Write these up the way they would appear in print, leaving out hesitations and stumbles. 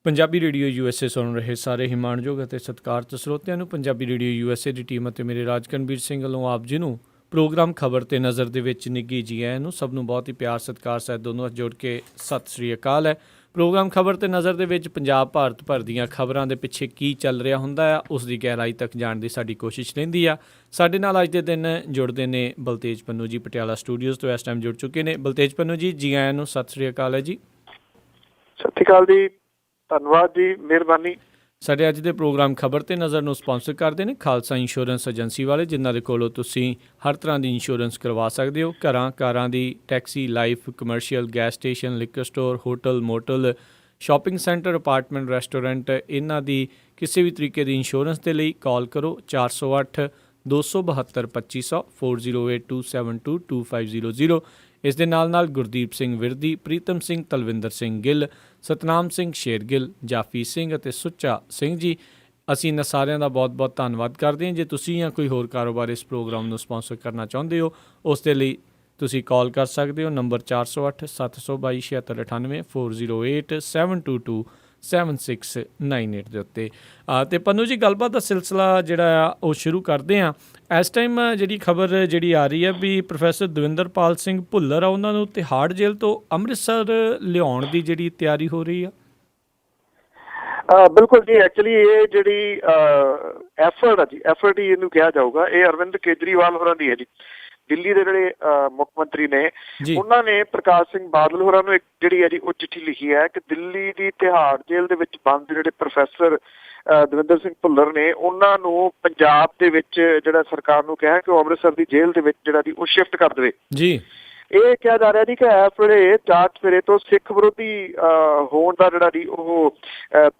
Punjabi radio USA ਸੁਣ ਰਹੇ ਸਾਰੇ ਹੀ ਮਾਣਯੋਗ ਅਤੇ ਸਤਿਕਾਰਤ ਸਰੋਤਿਆਂ ਨੂੰ ਪੰਜਾਬੀ ਰੇਡੀਓ USA ਦੀ ਟੀਮ ਅਤੇ ਮੇਰੇ ਰਾਜਕਨਵੀਰ ਸਿੰਘ ਵੱਲੋਂ ਆਪ ਜੀ ਨੂੰ ਪ੍ਰੋਗਰਾਮ ਖਬਰ ਤੇ ਨਜ਼ਰ ਦੇ ਵਿੱਚ ਨਿੱਘੀ ਜੀ ਆਇਆਂ ਨੂੰ ਸਭ ਨੂੰ ਬਹੁਤ ਹੀ ਪਿਆਰ ਸਤਿਕਾਰ ਸਹਿਤ ਦੋਨੋਂ ਹੱਥ ਜੋੜ ਕੇ ਸਤਿ ਸ੍ਰੀ ਅਕਾਲ ਹੈ। ਪ੍ਰੋਗਰਾਮ ਖਬਰ ਤੇ ਨਜ਼ਰ ਦੇ ਵਿੱਚ ਪੰਜਾਬ ਭਾਰਤ ਭਰ ਦੀਆਂ ਖਬਰਾਂ ਦੇ ਪਿੱਛੇ ਕੀ ਚੱਲ ਰਿਹਾ ਹੁੰਦਾ ਆ ਉਸ ਦੀ ਗਹਿਰਾਈ ਤੱਕ ਜਾਣ ਦੀ ਸਾਡੀ ਕੋਸ਼ਿਸ਼ ਰਹਿੰਦੀ ਆ। ਸਾਡੇ ਨਾਲ ਅੱਜ ਦੇ ਦਿਨ ਜੁੜਦੇ ਨੇ ਬਲਤੇਜ ਪੰਨੂ ਜੀ ਪਟਿਆਲਾ ਸਟੂਡੀਓਜ਼ ਤੋਂ ਇਸ ਟਾਈਮ ਜੁੜ ਚੁੱਕੇ ਨੇ। ਬਲਤੇਜ ਪੰਨੂ ਜੀ ਆਇਆਂ ਨੂੰ ਸਤਿ ਸ੍ਰੀ ਅਕਾਲ ਹੈ ਜੀ। ਸਤਿ ਸ਼੍ਰੀ ਅਕਾਲ ਜੀ, ਧੰਨਵਾਦ ਜੀ, ਮਿਹਰਬਾਨੀ। ਸਾਡੇ ਅੱਜ ਦੇ ਪ੍ਰੋਗਰਾਮ ਖਬਰ ਤੇ ਨਜ਼ਰ ਨੂੰ ਸਪਾਂਸਰ ਕਰਦੇ ਨੇ ਖਾਲਸਾ ਇੰਸ਼ੋਰੈਂਸ ਏਜੰਸੀ ਵਾਲੇ, ਜਿਨ੍ਹਾਂ ਦੇ ਕੋਲੋਂ ਤੁਸੀਂ ਹਰ ਤਰ੍ਹਾਂ ਦੀ ਇੰਸ਼ੋਰੈਂਸ ਕਰਵਾ ਸਕਦੇ ਹੋ। ਘਰਾਂ, ਕਾਰਾਂ ਦੀ, taxi, life, commercial, gas station, liquor store, hotel, motel, shopping centre, apartment, restaurant, ਇਹਨਾਂ ਦੀ ਕਿਸੇ ਵੀ ਤਰੀਕੇ ਦੀ ਇੰਸ਼ੋਰੈਂਸ ਦੇ ਲਈ ਕਾਲ ਕਰੋ 408 272 2500 4082722500। ਇਸ ਦੇ ਨਾਲ ਗੁਰਦੀਪ ਸਿੰਘ ਵਿਰਦੀ, ਪ੍ਰੀਤਮ ਸਿੰਘ, ਤਲਵਿੰਦਰ ਸਿੰਘ ਗਿੱਲ, ਸਤਨਾਮ ਸਿੰਘ ਸ਼ੇਰਗਿੱਲ, ਜਾਫੀ ਸਿੰਘ ਅਤੇ ਸੁੱਚਾ ਸਿੰਘ ਜੀ, ਅਸੀਂ ਇਹਨਾਂ ਸਾਰਿਆਂ ਦਾ ਬਹੁਤ ਬਹੁਤ ਧੰਨਵਾਦ ਕਰਦੇ ਹਾਂ। ਜੇ ਤੁਸੀਂ ਜਾਂ ਕੋਈ ਹੋਰ ਕਾਰੋਬਾਰ ਇਸ ਪ੍ਰੋਗਰਾਮ ਨੂੰ ਸਪਾਂਸਰ ਕਰਨਾ ਚਾਹੁੰਦੇ ਹੋ ਉਸ ਦੇ ਲਈ ਤੁਸੀਂ ਕਾਲ ਕਰ ਸਕਦੇ ਹੋ ਨੰਬਰ 408 722 7698 408 722 7698 ਦੇ ਉੱਤੇ। ਅਤੇ ਪੰਨੂ ਜੀ, ਗੱਲਬਾਤ ਦਾ ਸਿਲਸਿਲਾ ਜਿਹੜਾ ਆ ਉਹ ਸ਼ੁਰੂ ਕਰਦੇ ਹਾਂ। ਇਸ ਟਾਈਮ ਜਿਹੜੀ ਖਬਰ ਜਿਹੜੀ ਆ ਰਹੀ ਹੈ ਵੀ ਪ੍ਰੋਫੈਸਰ ਦਵਿੰਦਰਪਾਲ ਸਿੰਘ ਭੁੱਲਰ ਆ, ਉਹਨਾਂ ਨੂੰ ਤਿਹਾੜ ਜੇਲ੍ਹ ਤੋਂ ਅੰਮ੍ਰਿਤਸਰ ਲਿਆਉਣ ਦੀ ਜਿਹੜੀ ਤਿਆਰੀ ਹੋ ਰਹੀ ਆ। ਬਿਲਕੁਲ ਜੀ, ਐਕਚੁਅਲੀ ਇਹ ਜਿਹੜੀ ਐਫਰਟ ਹੀ ਇਹਨੂੰ ਕਿਹਾ ਜਾਊਗਾ, ਇਹ ਅਰਵਿੰਦ ਕੇਜਰੀਵਾਲ ਹੋਰਾਂ ਦੀ ਹੈ ਜੀ। ਦਿੱਲੀ ਦੇ ਜਿਹੜੇ ਮੁੱਖ ਮੰਤਰੀ ਨੇ ਉਹਨਾਂ ਨੇ ਪ੍ਰਕਾਸ਼ ਸਿੰਘ ਬਾਦਲ ਹੋਰਾਂ ਨੂੰ ਇੱਕ ਜਿਹੜੀ ਹੈ ਜੀ ਉਹ ਚਿੱਠੀ ਲਿਖੀ ਹੈ ਕਿ ਦਿੱਲੀ ਦੀ ਤਿਹਾੜ ਜੇਲ੍ਹ ਦੇ ਵਿੱਚ ਬੰਦ ਜਿਹੜੇ ਪ੍ਰੋਫੈਸਰ ਦਵਿੰਦਰ ਸਿੰਘ ਭੁੱਲਰ ਨੇ ਉਹਨਾਂ ਨੂੰ ਪੰਜਾਬ ਦੇ ਵਿੱਚ ਜਿਹੜਾ ਸਰਕਾਰ ਨੂੰ ਕਿਹਾ ਕਿ ਉਹ ਅੰਮ੍ਰਿਤਸਰ ਦੀ ਜੇਲ੍ਹ ਦੇ ਵਿੱਚ ਜਿਹੜਾ ਦੀ ਉਹ ਸ਼ਿਫਟ ਕਰ ਦੇਵੇ ਜੀ। ਇਹ ਕਿਹਾ ਜਾ ਰਿਹਾ ਜੀ ਕਿ ਇਸ ਵੇਲੇ ਚਾਰ ਚੁਫੇਰੇ ਤੋਂ ਸਿੱਖ ਵਿਰੋਧੀ ਹੋਣ ਦਾ ਜਿਹੜਾ ਦੀ ਉਹ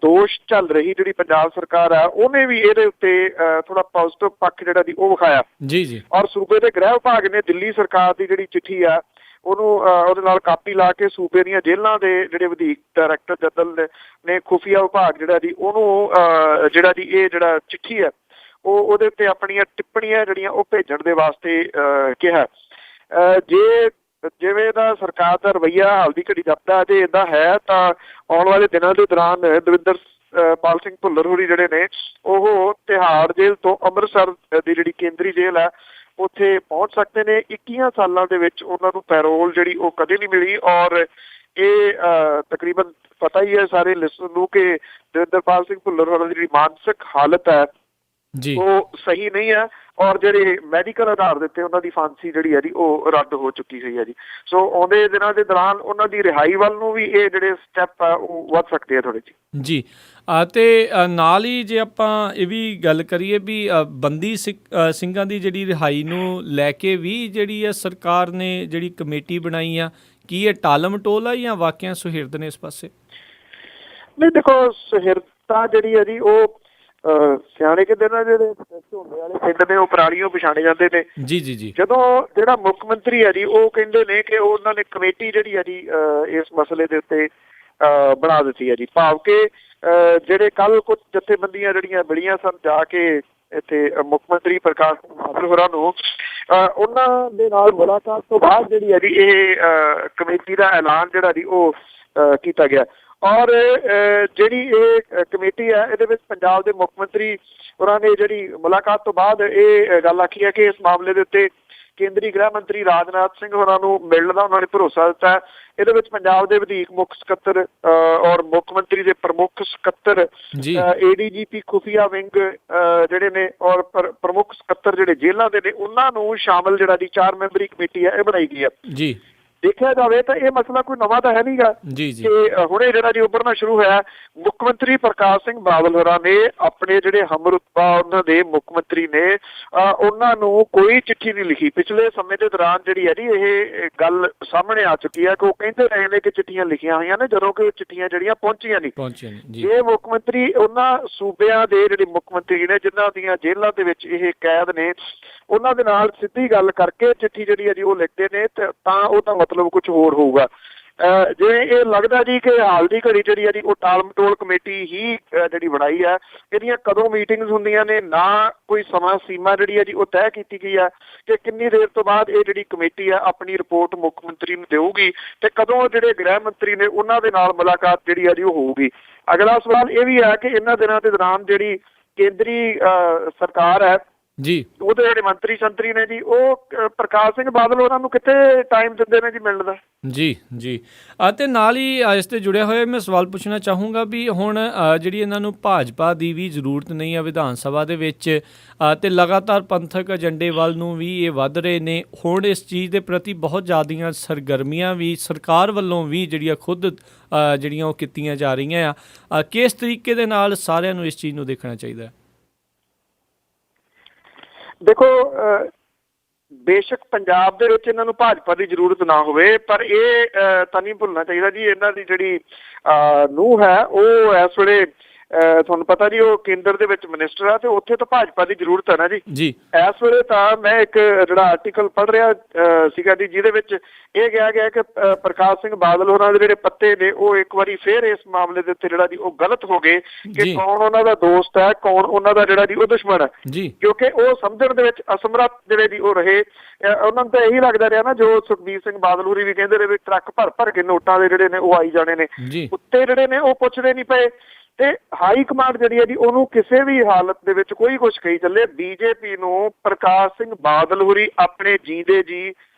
ਦੋਸ਼ ਚੱਲ ਰਹੀ ਜਿਹੜੀ ਪੰਜਾਬ ਸਰਕਾਰ ਆ, ਉਹਨੇ ਵੀ ਇਹਦੇ ਉੱਤੇ ਥੋੜਾ ਪੋਜ਼ਿਟਿਵ ਪੱਖ ਜਿਹੜਾ ਦੀ ਉਹ ਵਿਖਾਇਆ ਜੀ। ਔਰ ਸੂਬੇ ਦੇ ਗ੍ਰਹਿ ਵਿਭਾਗ ਨੇ ਦਿੱਲੀ ਸਰਕਾਰ ਦੀ ਜਿਹੜੀ ਚਿੱਠੀ ਆ ਉਹਨੂੰ ਉਹਦੇ ਨਾਲ ਕਾਪੀ ਲਾ ਕੇ ਸੂਬੇ ਦੀਆਂ ਜੇਲ੍ਹਾਂ ਦੇ ਜਿਹੜੇ ਵਧੀਕ ਡਾਇਰੈਕਟਰ ਜਨਰਲ ਨੇ ਖੁਫੀਆ ਵਿਭਾਗ ਜਿਹੜਾ ਦੀ ਉਹਨੂੰ ਜਿਹੜਾ ਦੀ ਇਹ ਜਿਹੜਾ ਚਿੱਠੀ ਹੈ ਉਹਦੇ ਉੱਤੇ ਆਪਣੀਆਂ ਟਿੱਪਣੀਆਂ ਜਿਹੜੀਆਂ ਉਹ ਭੇਜਣ ਦੇ ਵਾਸਤੇ ਕਿਹਾ। ਜਿਵੇਂ ਦਾ ਸਰਕਾਰ ਦਾ ਰਵੱਈਆ ਹਾਲ ਦੀ ਘੜੀ ਜਾਪਦਾ ਜੇ ਇੱਦਾਂ ਹੈ ਤਾਂ ਆਉਣ ਵਾਲੇ ਦਿਨਾਂ ਦੇ ਦੌਰਾਨ ਦਵਿੰਦਰ ਪਾਲ ਸਿੰਘ ਭੁੱਲਰ ਹੋਰੀ ਜਿਹੜੇ ਨੇ ਉਹ ਤਿਹਾੜ ਜੇਲ੍ਹ ਤੋਂ ਅੰਮ੍ਰਿਤਸਰ ਦੀ ਜਿਹੜੀ ਕੇਂਦਰੀ ਜੇਲ੍ਹ ਹੈ ਉੱਥੇ ਪਹੁੰਚ ਸਕਦੇ ਨੇ। 21 ਸਾਲਾਂ ਦੇ ਵਿੱਚ ਉਹਨਾਂ ਨੂੰ ਪੈਰੋਲ ਜਿਹੜੀ ਉਹ ਕਦੇ ਨਹੀਂ ਮਿਲੀ ਔਰ ਇਹ ਤਕਰੀਬਨ ਪਤਾ ਹੀ ਹੈ ਸਾਰੇ ਲਿਸਨਰ ਨੂੰ ਕਿ ਦਵਿੰਦਰਪਾਲ ਸਿੰਘ ਭੁੱਲਰ ਹੋਰਾਂ ਦੀ ਜਿਹੜੀ ਮਾਨਸਿਕ ਹਾਲਤ ਹੈ ਉਹ ਸਹੀ ਨਹੀਂ ਹੈ ਔਰ ਜਿਹੜੇ ਮੈਡੀਕਲ ਆਧਾਰ ਦੇ ਉੱਤੇ ਉਹਨਾਂ ਦੀ ਫਾਂਸੀ ਜਿਹੜੀ ਹੈ ਜੀ ਉਹ ਰੱਦ ਹੋ ਚੁੱਕੀ ਹੋਈ ਹੈ ਜੀ। ਸੋ ਆਉਂਦੇ ਦਿਨਾਂ ਦੇ ਦੌਰਾਨ ਉਹਨਾਂ ਦੀ ਰਿਹਾਈ ਵੱਲ ਨੂੰ ਵੀ ਇਹ ਜਿਹੜੇ ਸਟੈਪ ਆ ਉਹ ਵੱਧ ਸਕਦੇ ਆ ਥੋੜ੍ਹੇ ਜੀ। ਅਤੇ ਨਾਲ ਹੀ ਜੇ ਆਪਾਂ ਇਹ ਵੀ ਗੱਲ ਕਰੀਏ ਵੀ ਬੰਦੀ ਸਿੰਘਾਂ ਦੀ ਜਿਹੜੀ ਰਿਹਾਈ ਨੂੰ ਲੈ ਕੇ ਵੀ ਜਿਹੜੀ ਹੈ ਸਰਕਾਰ ਨੇ ਜਿਹੜੀ ਕਮੇਟੀ ਬਣਾਈ ਆ, ਕੀ ਇਹ ਟਾਲਮ ਟੋਲ ਆ ਜਾਂ ਵਾਕਿਆ ਸੁਹਿਰਦ ਨੇ ਇਸ ਪਾਸੇ? ਨਹੀਂ, ਦੇਖੋ ਸੁਹਿਰਦਤਾ ਜਿਹੜੀ ਹੈ ਜੀ ਉਹ ਸਿਆਣੇ ਕਹਿੰਦੇ ਨਾ ਜਿਹੜੇ ਝੋਨੇ ਵਾਲੇ ਪਿੰਡ ਨੇ ਉਹ ਪਰਾਲੀਓਂ ਪਛਾਣੇ ਜਾਂਦੇ ਨੇ ਜੀ। ਜਦੋਂ ਜਿਹੜਾ ਮੁੱਖ ਮੰਤਰੀ ਹੈ ਜੀ ਉਹ ਕਹਿੰਦੇ ਨੇ ਕਿ ਉਹਨਾਂ ਨੇ ਕਮੇਟੀ ਜਿਹੜੀ ਹੈ ਜੀ ਇਸ ਮਸਲੇ ਦੇ ਉੱਤੇ ਬਣਾ ਦਿੱਤੀ ਹੈ ਜੀ, ਭਾਵ ਕਿ ਜਿਹੜੇ ਕੱਲ ਕੁਝ ਜਥੇਬੰਦੀਆਂ ਜਿਹੜੀਆਂ ਮਿਲੀਆਂ ਸਨ ਜਾ ਕੇ ਇੱਥੇ ਮੁੱਖ ਮੰਤਰੀ ਪ੍ਰਕਾਸ਼ ਸਿੰਘ ਬਾਦਲ ਹੋਰਾਂ ਨੂੰ ਉਹਨਾਂ ਦੇ ਨਾਲ ਮੁਲਾਕਾਤ ਤੋਂ ਬਾਅਦ ਜਿਹੜੀ ਹੈ ਜੀ ਇਹ ਕਮੇਟੀ ਦਾ ਐਲਾਨ ਜਿਹੜਾ ਜੀ ਉਹ ਕੀਤਾ ਗਿਆ। ਔਰ ਜਿਹੜੀ ਇਹ ਕਮੇਟੀ ਹੈ ਇਹਦੇ ਵਿੱਚ ਪੰਜਾਬ ਦੇ ਮੁੱਖ ਮੰਤਰੀ ਹੋਰਾਂ ਨੇ ਜਿਹੜੀ ਮੁਲਾਕਾਤ ਤੋਂ ਬਾਅਦ ਇਹ ਗੱਲ ਆਖੀ ਹੈ ਕਿ ਇਸ ਮਾਮਲੇ ਦੇ ਉੱਤੇ ਕੇਂਦਰੀ ਗ੍ਰਹਿ ਮੰਤਰੀ ਰਾਜਨਾਥ ਸਿੰਘ ਹੋਰਾਂ ਨੂੰ ਮਿਲਣ ਦਾ ਉਹਨਾਂ ਨੇ ਭਰੋਸਾ ਦਿੱਤਾ। ਇਹਦੇ ਵਿੱਚ ਪੰਜਾਬ ਦੇ ਵਧੀਕ ਮੁੱਖ ਸਕੱਤਰ ਔਰ ਮੁੱਖ ਮੰਤਰੀ ਦੇ ਪ੍ਰਮੁੱਖ ਸਕੱਤਰ, ADGP ਖੁਫੀਆ ਵਿੰਗ ਜਿਹੜੇ ਨੇ ਔਰ ਪ੍ਰਮੁੱਖ ਸਕੱਤਰ ਜਿਹੜੇ ਜੇਲ੍ਹਾਂ ਦੇ ਨੇ ਉਹਨਾਂ ਨੂੰ ਸ਼ਾਮਲ ਜਿਹੜਾ ਦੀ 4 ਮੈਂਬਰੀ ਕਮੇਟੀ ਹੈ ਇਹ ਬਣਾਈ ਗਈ ਹੈ ਜੀ। ਦੇਖਿਆ ਜਾਵੇ ਤਾਂ ਇਹ ਮਸਲਾ ਕੋਈ ਨਵਾਂ ਤਾਂ ਹੈ ਨਹੀਂ ਗਾ ਕਿ ਹੁਣੇ ਜਿਹੜਾ ਜੀ ਉੱਭਰਨਾ ਸ਼ੁਰੂ ਹੋਇਆ। ਮੁੱਖ ਮੰਤਰੀ ਪ੍ਰਕਾਸ਼ ਸਿੰਘ ਬਾਦਲ ਹੋਰਾਂ ਨੇ ਆਪਣੇ ਜਿਹੜੇ ਹਮਰੁਤਬਾ ਉਹਨਾਂ ਦੇ ਮੁੱਖ ਮੰਤਰੀ ਨੇ ਉਹਨਾਂ ਨੂੰ ਕੋਈ ਚਿੱਠੀ ਨਹੀਂ ਲਿਖੀ। ਪਿਛਲੇ ਸਮੇਂ ਦੇ ਦੌਰਾਨ ਜਿਹੜੀ ਹੈ ਜੀ ਇਹ ਗੱਲ ਸਾਹਮਣੇ ਆ ਚੁੱਕੀ ਹੈ ਕਿ ਉਹ ਕਹਿੰਦੇ ਰਹੇ ਨੇ ਕਿ ਚਿੱਠੀਆਂ ਲਿਖੀਆਂ ਹੋਈਆਂ ਨੇ, ਜਦੋਂ ਕਿ ਚਿੱਠੀਆਂ ਜਿਹੜੀਆਂ ਪਹੁੰਚੀਆਂ ਨਹੀਂ। ਇਹ ਮੁੱਖ ਮੰਤਰੀ ਉਹਨਾਂ ਸੂਬਿਆਂ ਦੇ ਜਿਹੜੇ ਮੁੱਖ ਮੰਤਰੀ ਨੇ ਜਿਨ੍ਹਾਂ ਦੀਆਂ ਜੇਲ੍ਹਾਂ ਦੇ ਵਿੱਚ ਇਹ ਕੈਦ ਨੇ ਉਹਨਾਂ ਦੇ ਨਾਲ ਸਿੱਧੀ ਗੱਲ ਕਰਕੇ ਚਿੱਠੀ ਜਿਹੜੀ ਹੈ ਜੀ ਉਹ ਲਿਖਦੇ ਨੇ ਤਾਂ ਉਹਦਾ ਮਤਲਬ ਕੁਝ ਹੋਰ ਹੋਊਗਾ। ਜਿਵੇਂ ਇਹ ਲੱਗਦਾ ਜੀ ਕਿ ਹਾਲ ਦੀ ਘੜੀ ਜਿਹੜੀ ਹੈ ਜੀ ਉਹ ਟਾਲ ਮਟੋਲ ਕਮੇਟੀ ਹੀ ਜਿਹੜੀ ਬਣਾਈ ਹੈ। ਇਹਦੀਆਂ ਕਦੋਂ ਮੀਟਿੰਗਸ ਹੁੰਦੀਆਂ ਨੇ, ਨਾ ਕੋਈ ਸਮਾਂ ਸੀਮਾ ਜਿਹੜੀ ਹੈ ਜੀ ਉਹ ਤੈਅ ਕੀਤੀ ਗਈ ਹੈ ਕਿ ਕਿੰਨੀ ਦੇਰ ਤੋਂ ਬਾਅਦ ਇਹ ਜਿਹੜੀ ਕਮੇਟੀ ਆ ਆਪਣੀ ਰਿਪੋਰਟ ਮੁੱਖ ਮੰਤਰੀ ਨੂੰ ਦੇਊਗੀ ਤੇ ਕਦੋਂ ਜਿਹੜੇ ਗ੍ਰਹਿ ਮੰਤਰੀ ਨੇ ਉਹਨਾਂ ਦੇ ਨਾਲ ਮੁਲਾਕਾਤ ਜਿਹੜੀ ਹੈ ਜੀ ਉਹ ਹੋਊਗੀ। ਅਗਲਾ ਸਵਾਲ ਇਹ ਵੀ ਹੈ ਕਿ ਇਹਨਾਂ ਦਿਨਾਂ ਦੇ ਦੌਰਾਨ ਜਿਹੜੀ ਕੇਂਦਰੀ ਸਰਕਾਰ ਹੈ ਜੀ, ਉਹਦੇ ਜਿਹੜੇ ਮੰਤਰੀ ਸੰਤਰੀ ਨੇ ਜੀ, ਉਹ ਪ੍ਰਕਾਸ਼ ਸਿੰਘ ਬਾਦਲ ਉਹਨਾਂ ਨੂੰ ਕਿੱਥੇ ਟਾਈਮ ਦਿੰਦੇ ਨੇ ਜੀ ਮਿਲਣ ਦਾ। ਜੀ ਜੀ। ਅਤੇ ਨਾਲ ਹੀ ਇਸ 'ਤੇ ਜੁੜਿਆ ਹੋਇਆ ਮੈਂ ਸਵਾਲ ਪੁੱਛਣਾ ਚਾਹੂੰਗਾ ਵੀ ਹੁਣ ਜਿਹੜੀ ਇਹਨਾਂ ਨੂੰ ਭਾਜਪਾ ਦੀ ਵੀ ਜ਼ਰੂਰਤ ਨਹੀਂ ਹੈ ਵਿਧਾਨ ਸਭਾ ਦੇ ਵਿੱਚ, ਅਤੇ ਲਗਾਤਾਰ ਪੰਥਕ ਏਜੰਡੇ ਵੱਲ ਨੂੰ ਵੀ ਇਹ ਵੱਧ ਰਹੇ ਨੇ। ਹੁਣ ਇਸ ਚੀਜ਼ ਦੇ ਪ੍ਰਤੀ ਬਹੁਤ ਜ਼ਿਆਦੀਆਂ ਸਰਗਰਮੀਆਂ ਵੀ ਸਰਕਾਰ ਵੱਲੋਂ ਵੀ ਜਿਹੜੀਆਂ ਖੁਦ ਜਿਹੜੀਆਂ ਉਹ ਕੀਤੀਆਂ ਜਾ ਰਹੀਆਂ ਆ। ਕਿਸ ਤਰੀਕੇ ਦੇ ਨਾਲ ਸਾਰਿਆਂ ਨੂੰ ਇਸ ਚੀਜ਼ ਨੂੰ ਦੇਖਣਾ ਚਾਹੀਦਾ? ਦੇਖੋ, ਬੇਸ਼ੱਕ ਪੰਜਾਬ ਦੇ ਵਿੱਚ ਇਹਨਾਂ ਨੂੰ ਭਾਜਪਾ ਦੀ ਜ਼ਰੂਰਤ ਨਾ ਹੋਵੇ, ਪਰ ਇਹ ਤਾਂ ਨਹੀਂ ਭੁੱਲਣਾ ਚਾਹੀਦਾ ਜੀ ਇਹਨਾਂ ਦੀ ਜਿਹੜੀ ਨੂੰਹ ਹੈ ਉਹ ਇਸ ਵੇਲੇ ਤੁਹਾਨੂੰ ਪਤਾ ਜੀ ਉਹ ਕੇਂਦਰ ਦੇ ਵਿੱਚ ਮਿਨਿਸਟਰ ਆ, ਤੇ ਉੱਥੇ ਤਾਂ ਭਾਜਪਾ ਦੀ ਜ਼ਰੂਰਤ ਹੈ ਨਾ ਜੀ। ਇਸ ਵੇਲੇ ਤਾਂ ਮੈਂ ਇੱਕ ਜਿਹੜਾ ਆਰਟੀਕਲ ਪੜ੍ਹ ਰਿਹਾ ਸੀਗਾ ਜੀ, ਜਿਹਦੇ ਵਿੱਚ ਇਹ ਕਿਹਾ ਗਿਆ ਕਿ ਪ੍ਰਕਾਸ਼ ਸਿੰਘ ਬਾਦਲ ਹੋਰਾਂ ਦੇ ਜਿਹੜੇ ਪੱਤੇ ਨੇ ਉਹ ਇੱਕ ਵਾਰੀ ਫੇਰ ਇਸ ਮਾਮਲੇ ਦੇ ਉੱਤੇ ਜਿਹੜਾ ਜੀ ਉਹ ਗਲਤ ਹੋ ਗਏ ਕਿ ਕੌਣ ਉਹਨਾਂ ਦਾ ਦੋਸਤ ਹੈ, ਕੌਣ ਉਹਨਾਂ ਦਾ ਜਿਹੜਾ ਜੀ ਉਹ ਦੁਸ਼ਮਣ ਹੈ, ਕਿਉਂਕਿ ਉਹ ਸਮਝਣ ਦੇ ਵਿੱਚ ਅਸਮਰੱਥ ਜਿਹੜੇ ਜੀ ਉਹ ਰਹੇ। ਉਹਨਾਂ ਨੂੰ ਤਾਂ ਇਹੀ ਲੱਗਦਾ ਰਿਹਾ ਨਾ, ਜੋ ਸੁਖਬੀਰ ਸਿੰਘ ਬਾਦਲ ਹੋਰੀ ਵੀ ਕਹਿੰਦੇ ਰਹੇ ਵੀ ਟਰੱਕ ਭਰ ਭਰ ਕੇ ਨੋਟਾਂ ਦੇ ਜਿਹੜੇ ਨੇ ਉਹ ਆਈ ਜਾਣੇ ਨੇ, ਉੱਤੇ ਜਿਹੜੇ ਨੇ ਉਹ ਪੁੱਛਦੇ ਨਹੀਂ ਪਏ। ਤੇ ਹਾਈ ਕਮਾਂਡ ਜਿਹੜੀ ਹੈ ਜੀ ਉਹਨੂੰ ਕਿਸੇ ਵੀ ਹਾਲਤ ਦੇ ਵਿੱਚ ਕੋਈ ਕੁਛ ਕਹੀ ਚੱਲੇ, ਬੀਜੇਪੀ ਨੂੰ ਪ੍ਰਕਾਸ਼ ਸਿੰਘ ਬਾਦਲ ਹੋਰੀ ਆਪਣੇ ਜੀਂਦੇ ਜੀ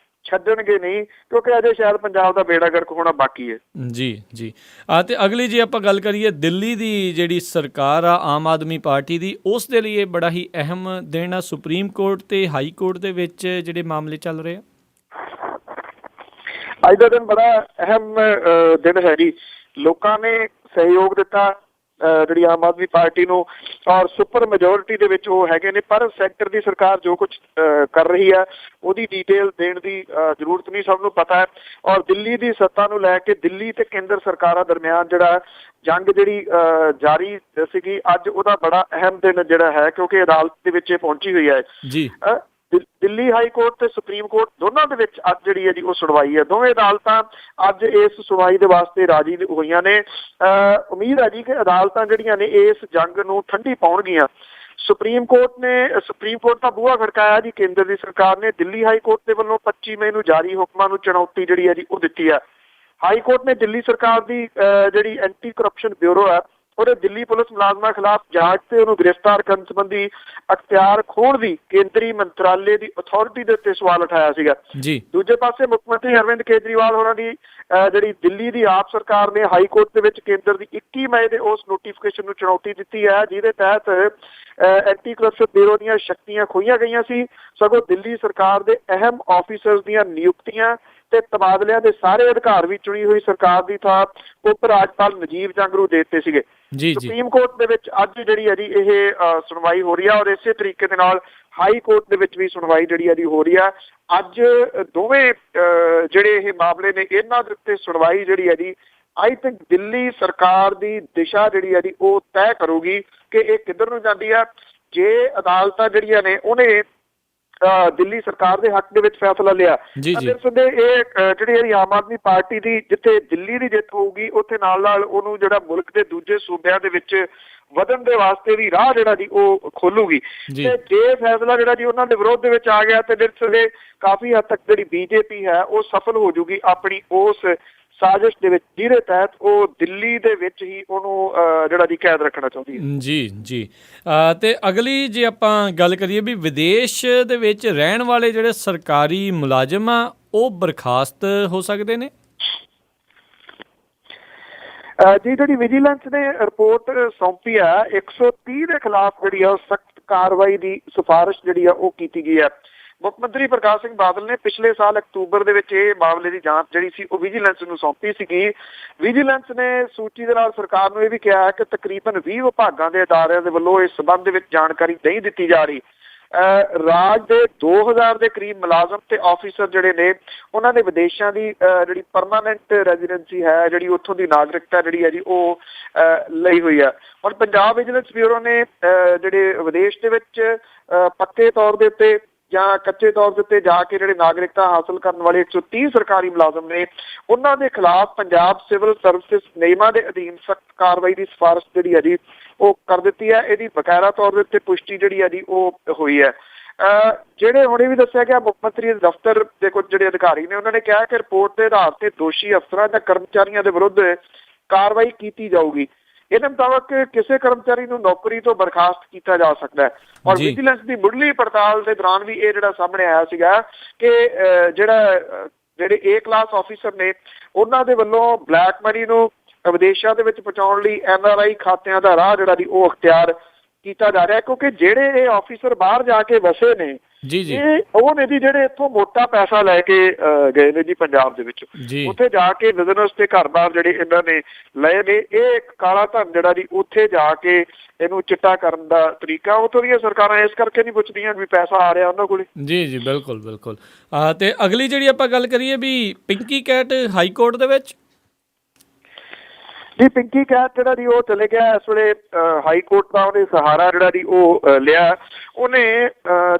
ਛੱਡਣਗੇ ਨਹੀਂ, ਕਿਉਂਕਿ ਅਜੇ ਸ਼ਾਇਦ ਪੰਜਾਬ ਦਾ ਬੇੜਾ ਗਰਕ ਹੋਣਾ ਬਾਕੀ ਹੈ। ਜੀ ਜੀ। ਤੇ ਅਗਲੀ ਜੇ ਆਪਾਂ ਗੱਲ ਕਰੀਏ ਦਿੱਲੀ ਦੀ ਜਿਹੜੀ ਸਰਕਾਰ ਆ ਆਮ ਆਦਮੀ ਪਾਰਟੀ ਦੀ, ਉਸ ਦੇ ਲਈ ਇਹ ਬੜਾ ਹੀ ਅਹਿਮ ਦਿਨ ਆ। ਸੁਪਰੀਮ ਕੋਰਟ ਤੇ ਹਾਈ ਕੋਰਟ ਦੇ ਵਿੱਚ ਜਿਹੜੇ ਮਾਮਲੇ ਚੱਲ ਰਹੇ ਆ, ਅੱਜ ਦਾ ਦਿਨ ਬੜਾ ਅਹਿਮ ਦਿਨ ਹੈ ਜੀ। ਲੋਕਾਂ ਨੇ ਸਹਿਯੋਗ ਦਿੱਤਾ ਜਿਹੜੀ ਆਮ ਆਦਮੀ ਪਾਰਟੀ ਨੂੰ, ਔਰ ਸੁਪਰ ਮੈਜੋਰਿਟੀ ਦੇ ਵਿੱਚ ਉਹ ਹੈਗੇ ਨੇ, ਪਰ ਸੈਂਟਰ ਦੀ ਸਰਕਾਰ ਜੋ ਕੁਝ ਕਰ ਰਹੀ ਹੈ ਉਹਦੀ ਡਿਟੇਲ ਦੇਣ ਦੀ ਜ਼ਰੂਰਤ ਨਹੀਂ, ਸਭ ਨੂੰ ਪਤਾ ਹੈ। ਔਰ ਦਿੱਲੀ ਦੀ ਸੱਤਾ ਨੂੰ ਲੈ ਕੇ ਦਿੱਲੀ ਤੇ ਕੇਂਦਰ ਸਰਕਾਰਾਂ ਦਰਮਿਆਨ ਜਿਹੜਾ ਜੰਗ ਜਿਹੜੀ ਜਾਰੀ ਸੀਗੀ, ਅੱਜ ਉਹਦਾ ਬੜਾ ਅਹਿਮ ਦਿਨ ਜਿਹੜਾ ਹੈ, ਕਿਉਂਕਿ ਅਦਾਲਤ ਦੇ ਵਿੱਚ ਇਹ ਪਹੁੰਚੀ ਹੋਈ ਹੈ ਜੀ। ਦਿੱਲੀ ਹਾਈ ਕੋਰਟ ਤੇ ਸੁਪਰੀਮ ਕੋਰਟ ਦੋਨਾਂ ਦੇ ਵਿੱਚ ਅੱਜ ਜਿਹੜੀ ਹੈ ਜੀ ਉਹ ਸੁਣਵਾਈ ਹੈ। ਦੋਵੇਂ ਅਦਾਲਤਾਂ ਅੱਜ ਇਸ ਸੁਣਵਾਈ ਦੇ ਵਾਸਤੇ ਰਾਜੀ ਹੋਈਆਂ ਨੇ। ਉਮੀਦ ਹੈ ਜੀ ਕਿ ਅਦਾਲਤਾਂ ਜਿਹੜੀਆਂ ਨੇ ਇਸ ਜੰਗ ਨੂੰ ਠੰਡੀ ਪਾਉਣਗੀਆਂ। ਸੁਪਰੀਮ ਕੋਰਟ ਦਾ ਬੂਹਾ ਖੜਕਾਇਆ ਜੀ ਕੇਂਦਰ ਦੀ ਸਰਕਾਰ ਨੇ। ਦਿੱਲੀ ਹਾਈ ਕੋਰਟ ਦੇ ਵੱਲੋਂ 25 ਮਈ ਨੂੰ ਜਾਰੀ ਹੁਕਮਾਂ ਨੂੰ ਚੁਣੌਤੀ ਜਿਹੜੀ ਹੈ ਜੀ ਉਹ ਦਿੱਤੀ ਹੈ। ਹਾਈ ਕੋਰਟ ਨੇ ਦਿੱਲੀ ਸਰਕਾਰ ਦੀ ਜਿਹੜੀ ਐਂਟੀ ਕਰਪਸ਼ਨ ਬਿਊਰੋ ਹੈ ਉਹਦੇ ਦਿੱਲੀ ਪੁਲਿਸ ਮੁਲਾਜ਼ਮਾਂ ਖਿਲਾਫ ਜਾਂਚ ਤੇ ਉਹਨੂੰ ਗ੍ਰਿਫਤਾਰ ਕਰਨ ਸੰਬੰਧੀ ਅਖਤਿਆਰ ਖੋਹਣ ਦੀ ਕੇਂਦਰੀ ਮੰਤਰਾਲੇ ਦੀ ਅਥਾਰਟੀ ਦੇ ਉੱਤੇ ਸਵਾਲ ਉਠਾਇਆ ਸੀਗਾ। ਦੂਜੇ ਪਾਸੇ ਮੁੱਖ ਮੰਤਰੀ ਅਰਵਿੰਦ ਕੇਜਰੀਵਾਲ ਹੋਰਾਂ ਦੀ ਜਿਹੜੀ ਦਿੱਲੀ ਦੀ ਆਪ ਸਰਕਾਰ ਨੇ ਹਾਈ ਕੋਰਟ ਦੇ ਵਿੱਚ ਕੇਂਦਰ ਦੀ 21 ਮਈ ਦੇ ਉਸ ਨੋਟੀਫਿਕੇਸ਼ਨ ਨੂੰ ਚੁਣੌਤੀ ਦਿੱਤੀ ਹੈ, ਜਿਹਦੇ ਤਹਿਤ ਐਂਟੀ ਕਰਪਸ਼ਨ ਬਿਊਰੋ ਦੀਆਂ ਸ਼ਕਤੀਆਂ ਖੋਹੀਆਂ ਗਈਆਂ ਸੀ। ਸਗੋਂ ਦਿੱਲੀ ਸਰਕਾਰ ਦੇ ਅਹਿਮ ਆਫੀਸਰਸ ਦੀਆਂ ਨਿਯੁਕਤੀਆਂ ਤੇ ਤਬਾਦਲਿਆਂ ਦੇ ਸਾਰੇ ਅਧਿਕਾਰ ਵੀ ਚੁਣੀ ਹੋਈ ਸਰਕਾਰ ਦੀ ਥਾਂ ਉਪ ਰਾਜਪਾਲ ਨਜੀਬ ਜੰਗ ਨੂੰ ਦੇ ਦਿੱਤੇ ਸੀਗੇ। ਸੁਪਰੀਮ ਕੋਰਟ ਦੇ ਵਿੱਚ ਅੱਜ ਜਿਹੜੀ ਹੈ ਜੀ ਇਹ ਸੁਣਵਾਈ ਹੋ ਰਹੀ ਹੈ, ਔਰ ਇਸੇ ਤਰੀਕੇ ਦੇ ਨਾਲ ਹਾਈ ਕੋਰਟ ਦੇ ਵਿੱਚ ਵੀ ਸੁਣਵਾਈ ਜਿਹੜੀ ਹੈ ਜੀ ਹੋ ਰਹੀ ਹੈ। ਅੱਜ ਦੋਵੇਂ ਜਿਹੜੇ ਇਹ ਮਾਮਲੇ ਨੇ ਇਹਨਾਂ ਦੇ ਉੱਤੇ ਸੁਣਵਾਈ ਜਿਹੜੀ ਹੈ ਜੀ ਆਈ ਥਿੰਕ ਦਿੱਲੀ ਸਰਕਾਰ ਦੀ ਦਿਸ਼ਾ ਜਿਹੜੀ ਹੈ ਜੀ ਉਹ ਤੈਅ ਕਰੂਗੀ ਕਿ ਇਹ ਕਿੱਧਰ ਨੂੰ ਜਾਂਦੀ ਹੈ। ਜੇ ਅਦਾਲਤਾਂ ਜਿਹੜੀਆਂ ਨੇ ਉਹਨੇ ਦਿੱਲੀ ਸਰਕਾਰ ਦੇ ਹੱਕ ਦੇ ਵਿੱਚ ਫੈਸਲਾ ਲਿਆ ਤਾਂ ਇਹ ਜਿਹੜੀ ਆਮ ਆਦਮੀ ਪਾਰਟੀ ਦੀ ਜਿੱਥੇ ਦਿੱਲੀ ਦੀ ਜਿੱਤ ਹੋਊਗੀ ਉੱਥੇ ਨਾਲ ਨਾਲ ਉਹਨੂੰ ਜਿਹੜਾ ਮੁਲਕ ਦੇ ਦੂਜੇ ਸੂਬਿਆਂ ਦੇ ਵਿੱਚ ਵਧਣ ਦੇ ਵਾਸਤੇ ਵੀ ਰਾਹ ਜਿਹੜਾ ਜੀ ਉਹ ਖੋਲੂਗੀ। ਤੇ ਜੇ ਫੈਸਲਾ ਜਿਹੜਾ ਜੀ ਉਹਨਾਂ ਦੇ ਵਿਰੋਧ ਦੇ ਵਿੱਚ ਆ ਗਿਆ ਤੇ ਜਿਹੜੇ ਕਾਫੀ ਹੱਦ ਤੱਕ ਜਿਹੜੀ ਬੀਜੇਪੀ ਹੈ ਉਹ ਸਫਲ ਹੋ ਜੂਗੀ ਆਪਣੀ ਉਸ ਸਾਜ਼ਿਸ਼ ਦੇ ਵਿੱਚ, ਜਿਹਦੇ ਤਹਿਤ ਉਹ ਦਿੱਲੀ ਦੇ ਵਿੱਚ ਹੀ ਉਹਨੂੰ ਜਿਹੜਾ ਜੀ ਕੈਦ ਰੱਖਣਾ ਚਾਹੁੰਦੀ ਹੈ। ਜੀ। ਤੇ ਅਗਲੀ ਜੇ ਆਪਾਂ ਗੱਲ ਕਰੀਏ ਵੀ ਵਿਦੇਸ਼ ਦੇ ਵਿੱਚ ਰਹਿਣ ਵਾਲੇ ਜਿਹੜੇ ਸਰਕਾਰੀ ਮੁਲਾਜ਼ਮ ਆ ਉਹ ਬਰਖਾਸਤ ਹੋ ਸਕਦੇ ਨੇ। ਜੀ ਜਿਹੜੀ ਵਿਜੀਲੈਂਸ ਨੇ ਰਿਪੋਰਟ ਸੌਂਪੀ ਆ 130 ਦੇ ਖਿਲਾਫ ਜਿਹੜੀ ਆ ਸਖਤ ਕਾਰਵਾਈ ਦੀ ਸਿਫਾਰਿਸ਼ ਜਿਹੜੀ ਆ ਉਹ ਕੀਤੀ ਗਈ ਹੈ। ਮੁੱਖ ਮੰਤਰੀ ਪ੍ਰਕਾਸ਼ ਸਿੰਘ ਬਾਦਲ ਨੇ ਪਿਛਲੇ ਸਾਲ ਅਕਤੂਬਰ ਦੇ ਵਿੱਚ ਇਹ ਮਾਮਲੇ ਦੀ ਜਾਂਚ ਜਿਹੜੀ ਸੀ ਉਹ ਵਿਜੀਲੈਂਸ ਨੂੰ ਸੌਂਪੀ ਸੀਗੀ। ਵਿਜੀਲੈਂਸ ਨੇ ਸੂਚੀ ਦੇ ਨਾਲ ਸਰਕਾਰ ਨੂੰ ਇਹ ਵੀ ਕਿਹਾ ਕਿ ਤਕਰੀਬਨ 20 ਵਿਭਾਗਾਂ ਦੇ ਅਦਾਰਿਆਂ ਦੇ ਵੱਲੋਂ ਇਸ ਸੰਬੰਧ ਦੇ ਵਿੱਚ ਜਾਣਕਾਰੀ ਨਹੀਂ ਦਿੱਤੀ ਜਾ ਰਹੀ। ਰਾਜ ਦੇ 2000 ਦੇ ਕਰੀਬ ਮੁਲਾਜ਼ਮ ਤੇ ਆਫੀਸਰ ਜਿਹੜੇ ਨੇ ਉਹਨਾਂ ਨੇ ਵਿਦੇਸ਼ਾਂ ਦੀ ਜਿਹੜੀ ਪਰਮਾਨੈਂਟ ਰੈਜ਼ੀਡੈਂਸੀ ਹੈ, ਜਿਹੜੀ ਉੱਥੋਂ ਦੀ ਨਾਗਰਿਕਤਾ ਜਿਹੜੀ ਹੈ ਜੀ ਉਹ ਲਈ ਹੋਈ ਹੈ। ਹੁਣ ਪੰਜਾਬ ਵਿਜੀਲੈਂਸ ਬਿਊਰੋ ਨੇ ਜਿਹੜੇ ਵਿਦੇਸ਼ ਦੇ ਵਿੱਚ ਪੱਕੇ ਤੌਰ ਦੇ ਉੱਤੇ ਜਾਂ ਕੱਚੇ ਤੌਰ ਦੇ ਉੱਤੇ ਜਾ ਕੇ ਜਿਹੜੇ ਨਾਗਰਿਕਤਾ ਹਾਸਲ ਕਰਨ ਵਾਲੇ 130 ਸਰਕਾਰੀ ਮੁਲਾਜ਼ਮ ਨੇ ਉਹਨਾਂ ਦੇ ਖਿਲਾਫ ਪੰਜਾਬ ਸਿਵਲ ਸਰਵਿਸਿਜ਼ ਨਿਯਮਾਂ ਦੇ ਅਧੀਨ ਸਖਤ ਕਾਰਵਾਈ ਦੀ ਸਿਫਾਰਿਸ਼ ਜਿਹੜੀ ਹੈ ਜੀ ਉਹ ਕਰ ਦਿੱਤੀ ਹੈ। ਇਹਦੀ ਬਕਾਇਦਾ ਤੌਰ ਦੇ ਉੱਤੇ ਪੁਸ਼ਟੀ ਜਿਹੜੀ ਹੈ ਜੀ ਉਹ ਹੋਈ ਹੈ। ਜਿਹੜੇ ਹੁਣੇ ਵੀ ਦੱਸਿਆ ਗਿਆ ਮੁੱਖ ਮੰਤਰੀ ਦੇ ਦਫ਼ਤਰ ਦੇ ਕੁਝ ਜਿਹੜੇ ਅਧਿਕਾਰੀ ਨੇ ਉਹਨਾਂ ਨੇ ਕਿਹਾ ਕਿ ਰਿਪੋਰਟ ਦੇ ਆਧਾਰ ਤੇ ਦੋਸ਼ੀ ਅਫਸਰਾਂ ਜਾਂ ਕਰਮਚਾਰੀਆਂ ਦੇ ਵਿਰੁੱਧ ਕਾਰਵਾਈ ਕੀਤੀ ਜਾਊਗੀ। ਇਹਦੇ ਮੁਤਾਬਕ ਕਿਸੇ ਕਰਮਚਾਰੀ ਨੂੰ ਨੌਕਰੀ ਤੋਂ ਬਰਖਾਸਤ ਕੀਤਾ ਜਾ ਸਕਦਾ ਹੈ। ਔਰ ਵਿਜੀਲੈਂਸ ਦੀ ਮੁੱਢਲੀ ਪੜਤਾਲ ਦੇ ਦੌਰਾਨ ਵੀ ਇਹ ਜਿਹੜਾ ਸਾਹਮਣੇ ਆਇਆ ਸੀਗਾ ਕਿ ਜਿਹੜੇ A ਕਲਾਸ ਆਫੀਸਰ ਨੇ ਉਹਨਾਂ ਦੇ ਵੱਲੋਂ ਬਲੈਕ ਮਨੀ ਨੂੰ ਵਿਦੇਸ਼ਾਂ ਦੇ ਵਿੱਚ ਪਹੁੰਚਾਉਣ ਲਈ NRI ਖਾਤਿਆਂ ਦਾ ਰਾਹ ਜਿਹੜਾ ਦੀ ਉਹ ਅਖਤਿਆਰ ਕੀਤਾ ਜਾ ਰਿਹਾ, ਕਿਉਂਕਿ ਜਿਹੜੇ ਇਹ ਆਫੀਸਰ ਬਾਹਰ ਜਾ ਕੇ ਵਸੇ ਨੇ ਇਹ ਉਹ ਨੇ ਜੀ ਜਿਹੜੇ ਇੱਥੋਂ ਮੋਟਾ ਪੈਸਾ ਲੈ ਕੇ ਗਏ ਨੇ ਜੀ ਪੰਜਾਬ ਦੇ ਵਿੱਚ, ਉੱਥੇ ਜਾ ਕੇ ਬਿਜ਼ਨਸ ਤੇ ਘਰ-ਬਾਰ ਜਿਹੜੇ ਇਹਨਾਂ ਨੇ ਲਏ ਨੇ। ਇਹ ਇੱਕ ਕਾਲਾ ਧਨ ਜਿਹੜਾ ਜੀ ਉੱਥੇ ਜਾ ਕੇ ਇਹਨੂੰ ਚਿੱਟਾ ਕਰਨ ਦਾ ਤਰੀਕਾ। ਉੱਥੋਂ ਦੀਆਂ ਸਰਕਾਰਾਂ ਇਸ ਕਰਕੇ ਨਹੀਂ ਪੁੱਛਦੀਆਂ ਵੀ ਪੈਸਾ ਆ ਰਿਹਾ ਉਹਨਾਂ ਕੋਲੇ। ਜੀ ਬਿਲਕੁਲ ਬਿਲਕੁਲ। ਤੇ ਅਗਲੀ ਜਿਹੜੀ ਆਪਾਂ ਗੱਲ ਕਰੀਏ ਵੀ ਪਿੰਕੀ ਕੈਟ ਹਾਈ ਕੋਰਟ ਦੇ ਵਿੱਚ ਜੀ, ਪਿੰਕੀ ਕੈਟ ਜਿਹੜਾ ਜੀ ਉਹ ਚਲੇ ਗਿਆ ਇਸ ਵੇਲੇ ਹਾਈ ਕੋਰਟ ਦਾ ਉਹਨੇ ਸਹਾਰਾ ਜਿਹੜਾ ਜੀ ਉਹ ਲਿਆ। ਉਹਨੇ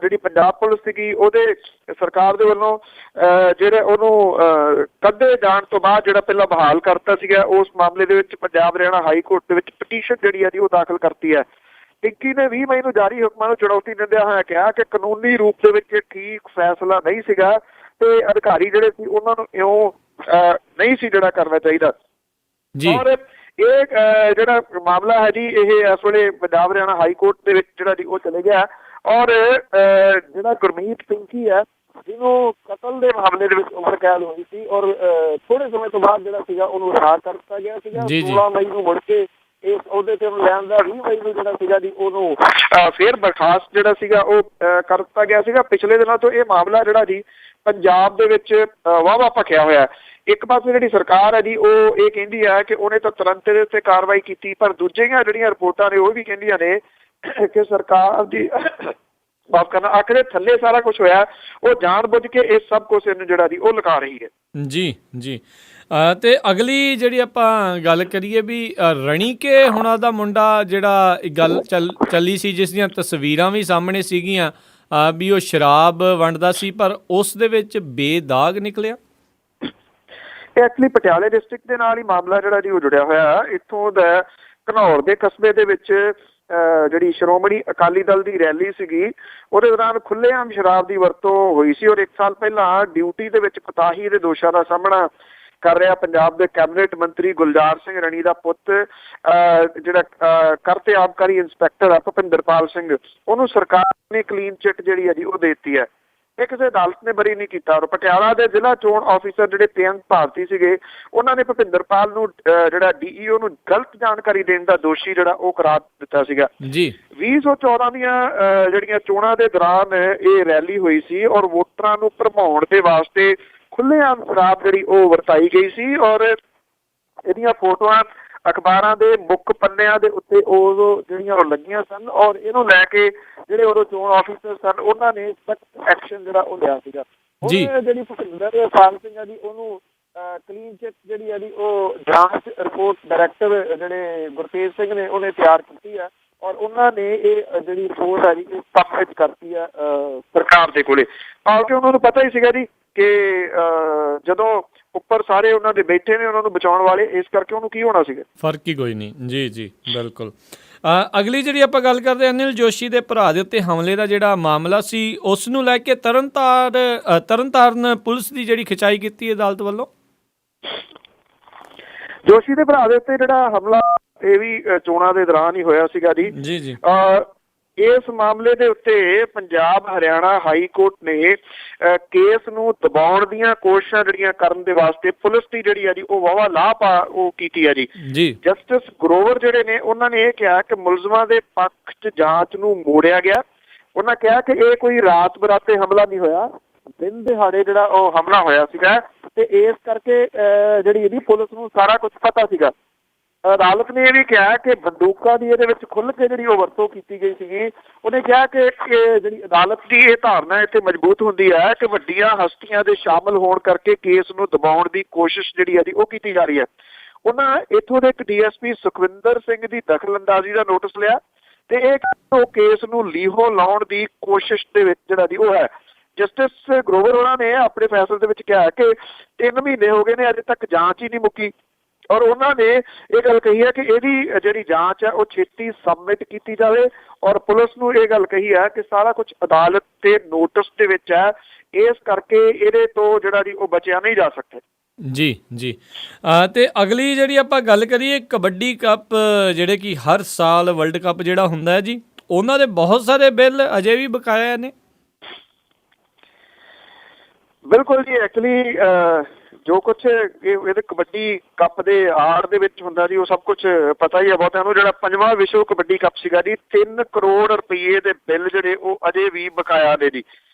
ਜਿਹੜੀ ਪੰਜਾਬ ਪੁਲਿਸ ਸੀਗੀ ਉਹਦੇ ਸਰਕਾਰ ਦੇ ਵੱਲੋਂ ਜਿਹੜੇ ਉਹਨੂੰ ਕੱਢੇ ਜਾਣ ਤੋਂ ਬਾਅਦ ਜਿਹੜਾ ਪਹਿਲਾਂ ਬਹਾਲ ਕਰਤਾ ਸੀਗਾ, ਉਸ ਮਾਮਲੇ ਦੇ ਵਿੱਚ ਪੰਜਾਬ ਹਰਿਆਣਾ ਹਾਈ ਕੋਰਟ ਦੇ ਵਿੱਚ ਪਟੀਸ਼ਨ ਜਿਹੜੀ ਹੈ ਜੀ ਉਹ ਦਾਖਲ ਕਰਤੀ ਹੈ। ਪਿੰਕੀ ਨੇ 20 ਮਈ ਨੂੰ ਜਾਰੀ ਹੁਕਮਾਂ ਨੂੰ ਚੁਣੌਤੀ ਦਿੰਦਿਆਂ ਹੋਇਆ ਕਿਹਾ ਕਿ ਕਾਨੂੰਨੀ ਰੂਪ ਦੇ ਵਿੱਚ ਠੀਕ ਫੈਸਲਾ ਨਹੀਂ ਸੀਗਾ ਤੇ ਅਧਿਕਾਰੀ ਜਿਹੜੇ ਸੀ ਉਹਨਾਂ ਨੂੰ ਇਉਂ ਨਹੀਂ ਸੀ ਜਿਹੜਾ ਕਰਨਾ ਚਾਹੀਦਾ। ਔਰ ਇਹ ਜਿਹੜਾ ਮਾਮਲਾ ਹੈ ਜੀ ਇਹ ਇਸ ਵੇਲੇ ਪੰਜਾਬ ਹਰਿਆਣਾ ਹਾਈ ਕੋਰਟ ਦੇ ਵਿੱਚ ਜਿਹੜਾ ਜੀ ਉਹ ਚਲੇ ਗਿਆ। ਔਰ ਜਿਹੜਾ ਗੁਰਮੀਤ ਪਿੰਕੀ ਹੈ ਜਿਹਨੂੰ ਕਤਲ ਦੇ ਮਾਮਲੇ ਦੇ ਵਿੱਚ ਉਮਰ ਕੈਦ ਹੋਈ ਸੀ ਔਰ ਥੋੜੇ ਸਮੇਂ ਤੋਂ ਬਾਅਦ ਜਿਹੜਾ ਸੀਗਾ ਉਹਨੂੰ ਰਿਹਾ ਕਰ ਦਿੱਤਾ ਗਿਆ ਸੀਗਾ। 16 ਮਈ ਨੂੰ ਮੁੜ ਕੇ ਇਸ ਅਹੁਦੇ ਤੇ ਉਹਨੂੰ ਲੈਣ ਦਾ 20 ਮਈ ਨੂੰ ਜਿਹੜਾ ਸੀਗਾ ਜੀ ਉਹਨੂੰ ਫਿਰ ਬਰਖਾਸਤ ਜਿਹੜਾ ਸੀਗਾ ਉਹ ਕਰ ਦਿੱਤਾ ਗਿਆ ਸੀਗਾ। ਪਿਛਲੇ ਦਿਨਾਂ ਤੋਂ ਇਹ ਮਾਮਲਾ ਜਿਹੜਾ ਜੀ ਪੰਜਾਬ ਦੇ ਵਿੱਚ ਵਾਹਵਾ ਭਖਿਆ ਹੋਇਆ। ਇੱਕ ਪਾਸੇ ਜਿਹੜੀ ਸਰਕਾਰ ਹੈ ਜੀ ਉਹ ਇਹ ਕਹਿੰਦੀ ਹੈ ਕਿ ਉਹਨੇ ਤਾਂ ਤੁਰੰਤ ਇਹਦੇ ਉੱਤੇ ਕਾਰਵਾਈ ਕੀਤੀ, ਪਰ ਦੂਜੀਆਂ ਜਿਹੜੀਆਂ ਰਿਪੋਰਟਾਂ ਨੇ ਉਹ ਵੀ ਕਹਿੰਦੀਆਂ ਨੇ ਕਿ ਸਰਕਾਰ ਦੀ ਮਾਫ ਕਰਨਾ ਅੱਖ ਦੇ ਥੱਲੇ ਸਾਰਾ ਕੁਝ ਹੋਇਆ, ਉਹ ਜਾਣ ਬੁੱਝ ਕੇ ਇਸ ਸਭ ਕੁਛ ਇਹਨੂੰ ਜਿਹੜਾ ਜੀ ਉਹ ਲੁਕਾ ਰਹੀ ਹੈ। ਜੀ ਤੇ ਅਗਲੀ ਜਿਹੜੀ ਆਪਾਂ ਗੱਲ ਕਰੀਏ ਵੀ ਰਣੀਕੇ ਹੁਣਾਂ ਦਾ ਮੁੰਡਾ ਜਿਹੜਾ ਗੱਲ ਚੱਲੀ ਸੀ ਜਿਸ ਦੀਆਂ ਤਸਵੀਰਾਂ ਵੀ ਸਾਹਮਣੇ ਸੀਗੀਆਂ ਵੀ ਉਹ ਸ਼ਰਾਬ ਵੰਡਦਾ ਸੀ ਪਰ ਉਸ ਦੇ ਵਿੱਚ ਬੇਦਾਗ ਨਿਕਲਿਆ। ਇਹ ਐਕਚੁਅਲੀ ਪਟਿਆਲੇ ਡਿਸਟ੍ਰਿਕਟ ਦੇ ਨਾਲ ਹੀ ਮਾਮਲਾ ਜਿਹੜਾ ਜੀ ਉਹ ਜੁੜਿਆ ਹੋਇਆ। ਇੱਥੋਂ ਦਾ ਘਨੌਰ ਦੇ ਕਸਬੇ ਦੇ ਵਿੱਚ ਜਿਹੜੀ ਸ਼੍ਰੋਮਣੀ ਅਕਾਲੀ ਦਲ ਦੀ ਰੈਲੀ ਸੀਗੀ ਉਹਦੇ ਦੌਰਾਨ ਖੁੱਲ੍ਹੇਆਮ ਸ਼ਰਾਬ ਦੀ ਵਰਤੋਂ ਹੋਈ ਸੀ ਔਰ 1 ਸਾਲ ਪਹਿਲਾਂ ਡਿਊਟੀ ਦੇ ਵਿੱਚ ਕੋਤਾਹੀ ਦੇ ਦੋਸ਼ਾਂ ਦਾ ਸਾਹਮਣਾ ਕਰ ਰਿਹਾ ਪੰਜਾਬ ਦੇ ਕੈਬਨਿਟ ਮੰਤਰੀ ਗੁਲਜ਼ਾਰ ਸਿੰਘ ਰਣੀ ਦਾ ਪੁੱਤ ਜਿਹੜਾ ਕਰ ਤੇ ਆਬਕਾਰੀ ਇੰਸਪੈਕਟਰ ਆ ਭੁਪਿੰਦਰਪਾਲ ਸਿੰਘ, ਉਹਨੂੰ ਸਰਕਾਰ ਨੇ ਕਲੀਨ ਚਿੱਟ ਜਿਹੜੀ ਹੈ ਜੀ ਉਹ ਦੇ ਦਿੱਤੀ ਹੈ। ਇਹ ਕਿਸੇ ਅਦਾਲਤ ਨੇ ਬਰੀ ਨਹੀਂ ਕੀਤਾ। ਔਰ ਪਟਿਆਲਾ ਦੇ ਜ਼ਿਲ੍ਹਾ ਚੋਣ ਆਫਿਸਰ ਜਿਹੜੇ ਪ੍ਰਿਯੰਕ ਭਾਰਤੀ ਸੀਗੇ ਉਹਨਾਂ ਨੇ ਭੁਪਿੰਦਰਪਾਲ ਨੂੰ ਜਿਹੜਾ DEO ਨੂੰ ਗਲਤ ਜਾਣਕਾਰੀ ਦੇਣ ਦਾ ਦੋਸ਼ੀ ਜਿਹੜਾ ਉਹ ਕਰਾਰ ਦਿੱਤਾ ਸੀਗਾ। 2014 ਦੀਆਂ ਜਿਹੜੀਆਂ ਚੋਣਾਂ ਦੇ ਦੌਰਾਨ ਇਹ ਰੈਲੀ ਹੋਈ ਸੀ ਔਰ ਵੋਟਰਾਂ ਨੂੰ ਭਰਮਾਉਣ ਦੇ ਵਾਸਤੇ ਖੁੱਲ੍ਹੇਆਮ ਸ਼ਰਾਬ ਜਿਹੜੀ ਉਹ ਵਰਤਾਈ ਗਈ ਸੀ ਔਰ ਇਹਦੀਆਂ ਫੋਟੋਆਂ ਅਖਬਾਰਾਂ ਦੇ ਮੁੱਖ ਪੰਨਿਆਂ ਦੇ ਉੱਤੇ ਉਦੋਂ ਜਿਹੜੀਆਂ ਉਹ ਲੱਗੀਆਂ ਸਨ ਔਰ ਇਹਨੂੰ ਲੈ ਕੇ ਜਿਹੜੇ ਉਦੋਂ ਚੋਣ ਆਫਿਸਰ ਸਨ ਉਹਨਾਂ ਨੇ ਸਖਤ ਐਕਸ਼ਨ ਜਿਹੜਾ ਉਹ ਲਿਆ ਸੀਗਾ। ਜਿਹੜੀ ਭੁਪਿੰਦਰਪਾਲ ਸਿੰਘ ਹੈ ਜੀ ਉਹਨੂੰ ਕਲੀਨ ਚਿੱਟ ਜਿਹੜੀ ਹੈ ਜੀ ਉਹ ਜਾਂਚ ਰਿਪੋਰਟ ਡਾਇਰੈਕਟਰ ਜਿਹੜੇ ਗੁਰਤੇਜ ਸਿੰਘ ਨੇ ਉਹਨੇ ਤਿਆਰ ਕੀਤੀ ਹੈ ਔਰ ਉਹਨਾਂ ਨੇ ਇਹ ਜਿਹੜੀ ਰਿਪੋਰਟ ਹੈ ਜੀ ਇਹ ਸਬਮਿਟ ਕਰਤੀ ਹੈ ਸਰਕਾਰ ਦੇ ਕੋਲੇ। ਕਿਉਂਕਿ ਉਹਨਾਂ ਨੂੰ ਪਤਾ ਹੀ ਸੀਗਾ ਜੀ ਕਿ ਜਦੋਂ ਉੱਪਰ ਸਾਰੇ ਉਹਨਾਂ ਦੇ ਬੈਠੇ ਨੇ ਉਹਨਾਂ ਨੂੰ ਬਚਾਉਣ ਵਾਲੇ, ਇਸ ਕਰਕੇ ਉਹਨੂੰ ਕੀ ਹੋਣਾ ਸੀਗਾ, ਫਰਕ ਹੀ ਕੋਈ ਨਹੀਂ। ਜੀ ਬਿਲਕੁਲ। ਅਗਲੀ ਜਿਹੜੀ ਆਪਾਂ ਗੱਲ ਕਰਦੇ ਅਨਿਲ ਜੋਸ਼ੀ ਦੇ ਭਰਾ ਦੇ ਉੱਤੇ ਹਮਲੇ ਦਾ ਜਿਹੜਾ ਮਾਮਲਾ ਸੀ ਉਸ ਨੂੰ ਲੈ ਕੇ ਤਰਨਤਾਰਨ ਪੁਲਿਸ ਦੀ ਜਿਹੜੀ ਖਿਚਾਈ ਕੀਤੀ ਅਦਾਲਤ ਵੱਲੋਂ। ਜੋਸ਼ੀ ਦੇ ਭਰਾ ਦੇ ਉੱਤੇ ਜਿਹੜਾ ਹਮਲਾ ਇਹ ਵੀ ਚੋਣਾਂ ਦੇ ਦੌਰਾਨ ਹੀ ਹੋਇਆ ਸੀਗਾ ਜੀ। ਇਸ ਮਾਮਲੇ ਦੇ ਉੱਤੇ ਪੰਜਾਬ ਹਰਿਆਣਾ ਹਾਈ ਕੋਰਟ ਨੇ ਕੇਸ ਨੂੰ ਦਬਾਉਣ ਦੀਆਂ ਕੋਸ਼ਿਸ਼ਾਂ ਜਿਹੜੀਆਂ ਕਰਨ ਦੇ ਵਾਸਤੇ ਪੁਲਿਸ ਦੀ ਜਿਹੜੀ ਹੈ ਜੀ ਉਹ ਵਾਹਵਾ ਲਾਭ ਉਹ ਕੀਤੀ ਹੈ ਜੀ। ਜਸਟਿਸ ਗਰੋਵਰ ਜਿਹੜੇ ਨੇ ਉਹਨਾਂ ਨੇ ਇਹ ਕਿਹਾ ਕਿ ਮੁਲਜ਼ਮਾਂ ਦੇ ਪੱਖ 'ਚ ਜਾਂਚ ਨੂੰ ਮੋੜਿਆ ਗਿਆ। ਉਹਨਾਂ ਕਿਹਾ ਕਿ ਇਹ ਕੋਈ ਰਾਤ ਬਰਾਤੇ ਹਮਲਾ ਨਹੀਂ ਹੋਇਆ, ਦਿਨ ਦਿਹਾੜੇ ਜਿਹੜਾ ਉਹ ਹਮਲਾ ਹੋਇਆ ਸੀਗਾ ਤੇ ਇਸ ਕਰਕੇ ਜਿਹੜੀ ਇਹਦੀ ਪੁਲਿਸ ਨੂੰ ਸਾਰਾ ਕੁਝ ਪਤਾ ਸੀਗਾ। ਅਦਾਲਤ ਨੇ ਇਹ ਵੀ ਕਿਹਾ ਕਿ ਬੰਦੂਕਾਂ ਦੀ ਇਹਦੇ ਵਿੱਚ ਖੁੱਲ੍ਹ ਕੇ ਜਿਹੜੀ ਉਹ ਵਰਤੋਂ ਕੀਤੀ ਗਈ ਸੀਗੀ। ਉਹਨੇ ਕਿਹਾ ਕਿ ਜਿਹੜੀ ਅਦਾਲਤ ਦੀ ਇਹ ਧਾਰਨਾ ਇੱਥੇ ਮਜ਼ਬੂਤ ਹੁੰਦੀ ਹੈ ਕਿ ਵੱਡੀਆਂ ਹਸਤੀਆਂ ਦੇ ਸ਼ਾਮਲ ਹੋਣ ਕਰਕੇ ਕੇਸ ਨੂੰ ਦਬਾਉਣ ਦੀ ਕੋਸ਼ਿਸ਼ ਜਿਹੜੀ ਹੈ ਜੀ ਉਹ ਕੀਤੀ ਜਾ ਰਹੀ ਹੈ। ਉਹਨਾਂ ਇੱਥੋਂ ਦੇ ਇੱਕ DSP ਸੁਖਵਿੰਦਰ ਸਿੰਘ ਦੀ ਦਖਲਅੰਦਾਜ਼ੀ ਦਾ ਨੋਟਿਸ ਲਿਆ ਤੇ ਇਹ ਕੇਸ ਨੂੰ ਲੀਹੋ ਲਾਉਣ ਦੀ ਕੋਸ਼ਿਸ਼ ਦੇ ਵਿੱਚ ਜਿਹੜਾ ਜੀ ਉਹ ਹੈ। ਜਸਟਿਸ ਗਰੋਵਰ ਉਹਨਾਂ ਨੇ ਆਪਣੇ ਫੈਸਲੇ ਦੇ ਵਿੱਚ ਕਿਹਾ ਕਿ 3 ਮਹੀਨੇ ਹੋ ਗਏ ਨੇ ਅਜੇ ਤੱਕ ਜਾਂਚ ਹੀ ਨਹੀਂ ਮੁੱਕੀ ਔਰ ਉਹਨਾਂ ਨੇ ਇਹ ਗੱਲ ਕਹੀ ਹੈ ਕਿ ਇਹਦੀ ਜਿਹੜੀ ਜਾਂਚ ਹੈ ਉਹ ਛੇਤੀ ਸਬਮਿਟ ਕੀਤੀ ਜਾਵੇ ਔਰ ਪੁਲਿਸ ਨੂੰ ਇਹ ਗੱਲ ਕਹੀ ਹੈ ਕਿ ਸਾਰਾ ਕੁਝ ਅਦਾਲਤ ਦੇ ਨੋਟਿਸ ਦੇ ਵਿੱਚ ਹੈ, ਇਸ ਕਰਕੇ ਇਹਦੇ ਤੋਂ ਜਿਹੜਾ ਜੀ ਉਹ ਬਚਿਆ ਨਹੀਂ ਜਾ ਸਕਦਾ। ਜੀ ਜੀ। ਤੇ ਅਗਲੀ ਜਿਹੜੀ ਆਪਾਂ ਗੱਲ ਕਰੀਏ ਕਬੱਡੀ ਕੱਪ, ਜਿਹੜੇ ਕਿ ਹਰ ਸਾਲ ਵਰਲਡ ਕੱਪ ਜਿਹੜਾ ਹੁੰਦਾ ਹੈ ਜੀ, ਉਹਨਾਂ ਦੇ ਬਹੁਤ ਸਾਰੇ ਬਿੱਲ ਅਜੇ ਵੀ ਬਕਾਇਆ ਨੇ। ਬਿਲਕੁਲ ਜੀ, ਐਕਚੁਅਲੀ ਜੋ ਕੁਛ ਇਹਦੇ ਕਬੱਡੀ ਕੱਪ ਦੇ ਆੜ ਦੇ ਵਿੱਚ ਹੁੰਦਾ ਜੀ, ਉਹ ਸਭ ਕੁਝ ਪਤਾ ਹੀ ਹੈ ਬਹੁਤਿਆਂ ਨੂੰ। ਜਿਹੜਾ 5ਵਾਂ ਵਿਸ਼ਵ ਕਬੱਡੀ ਕੱਪ ਸੀਗਾ ਜੀ, 3 ਕਰੋੜ ਰੁਪਏ ਦੇ ਬਿੱਲ ਜਿਹੜੇ ਉਹ ਅਜੇ ਵੀ ਬਕਾਇਆ ਨੇ ਜੀ।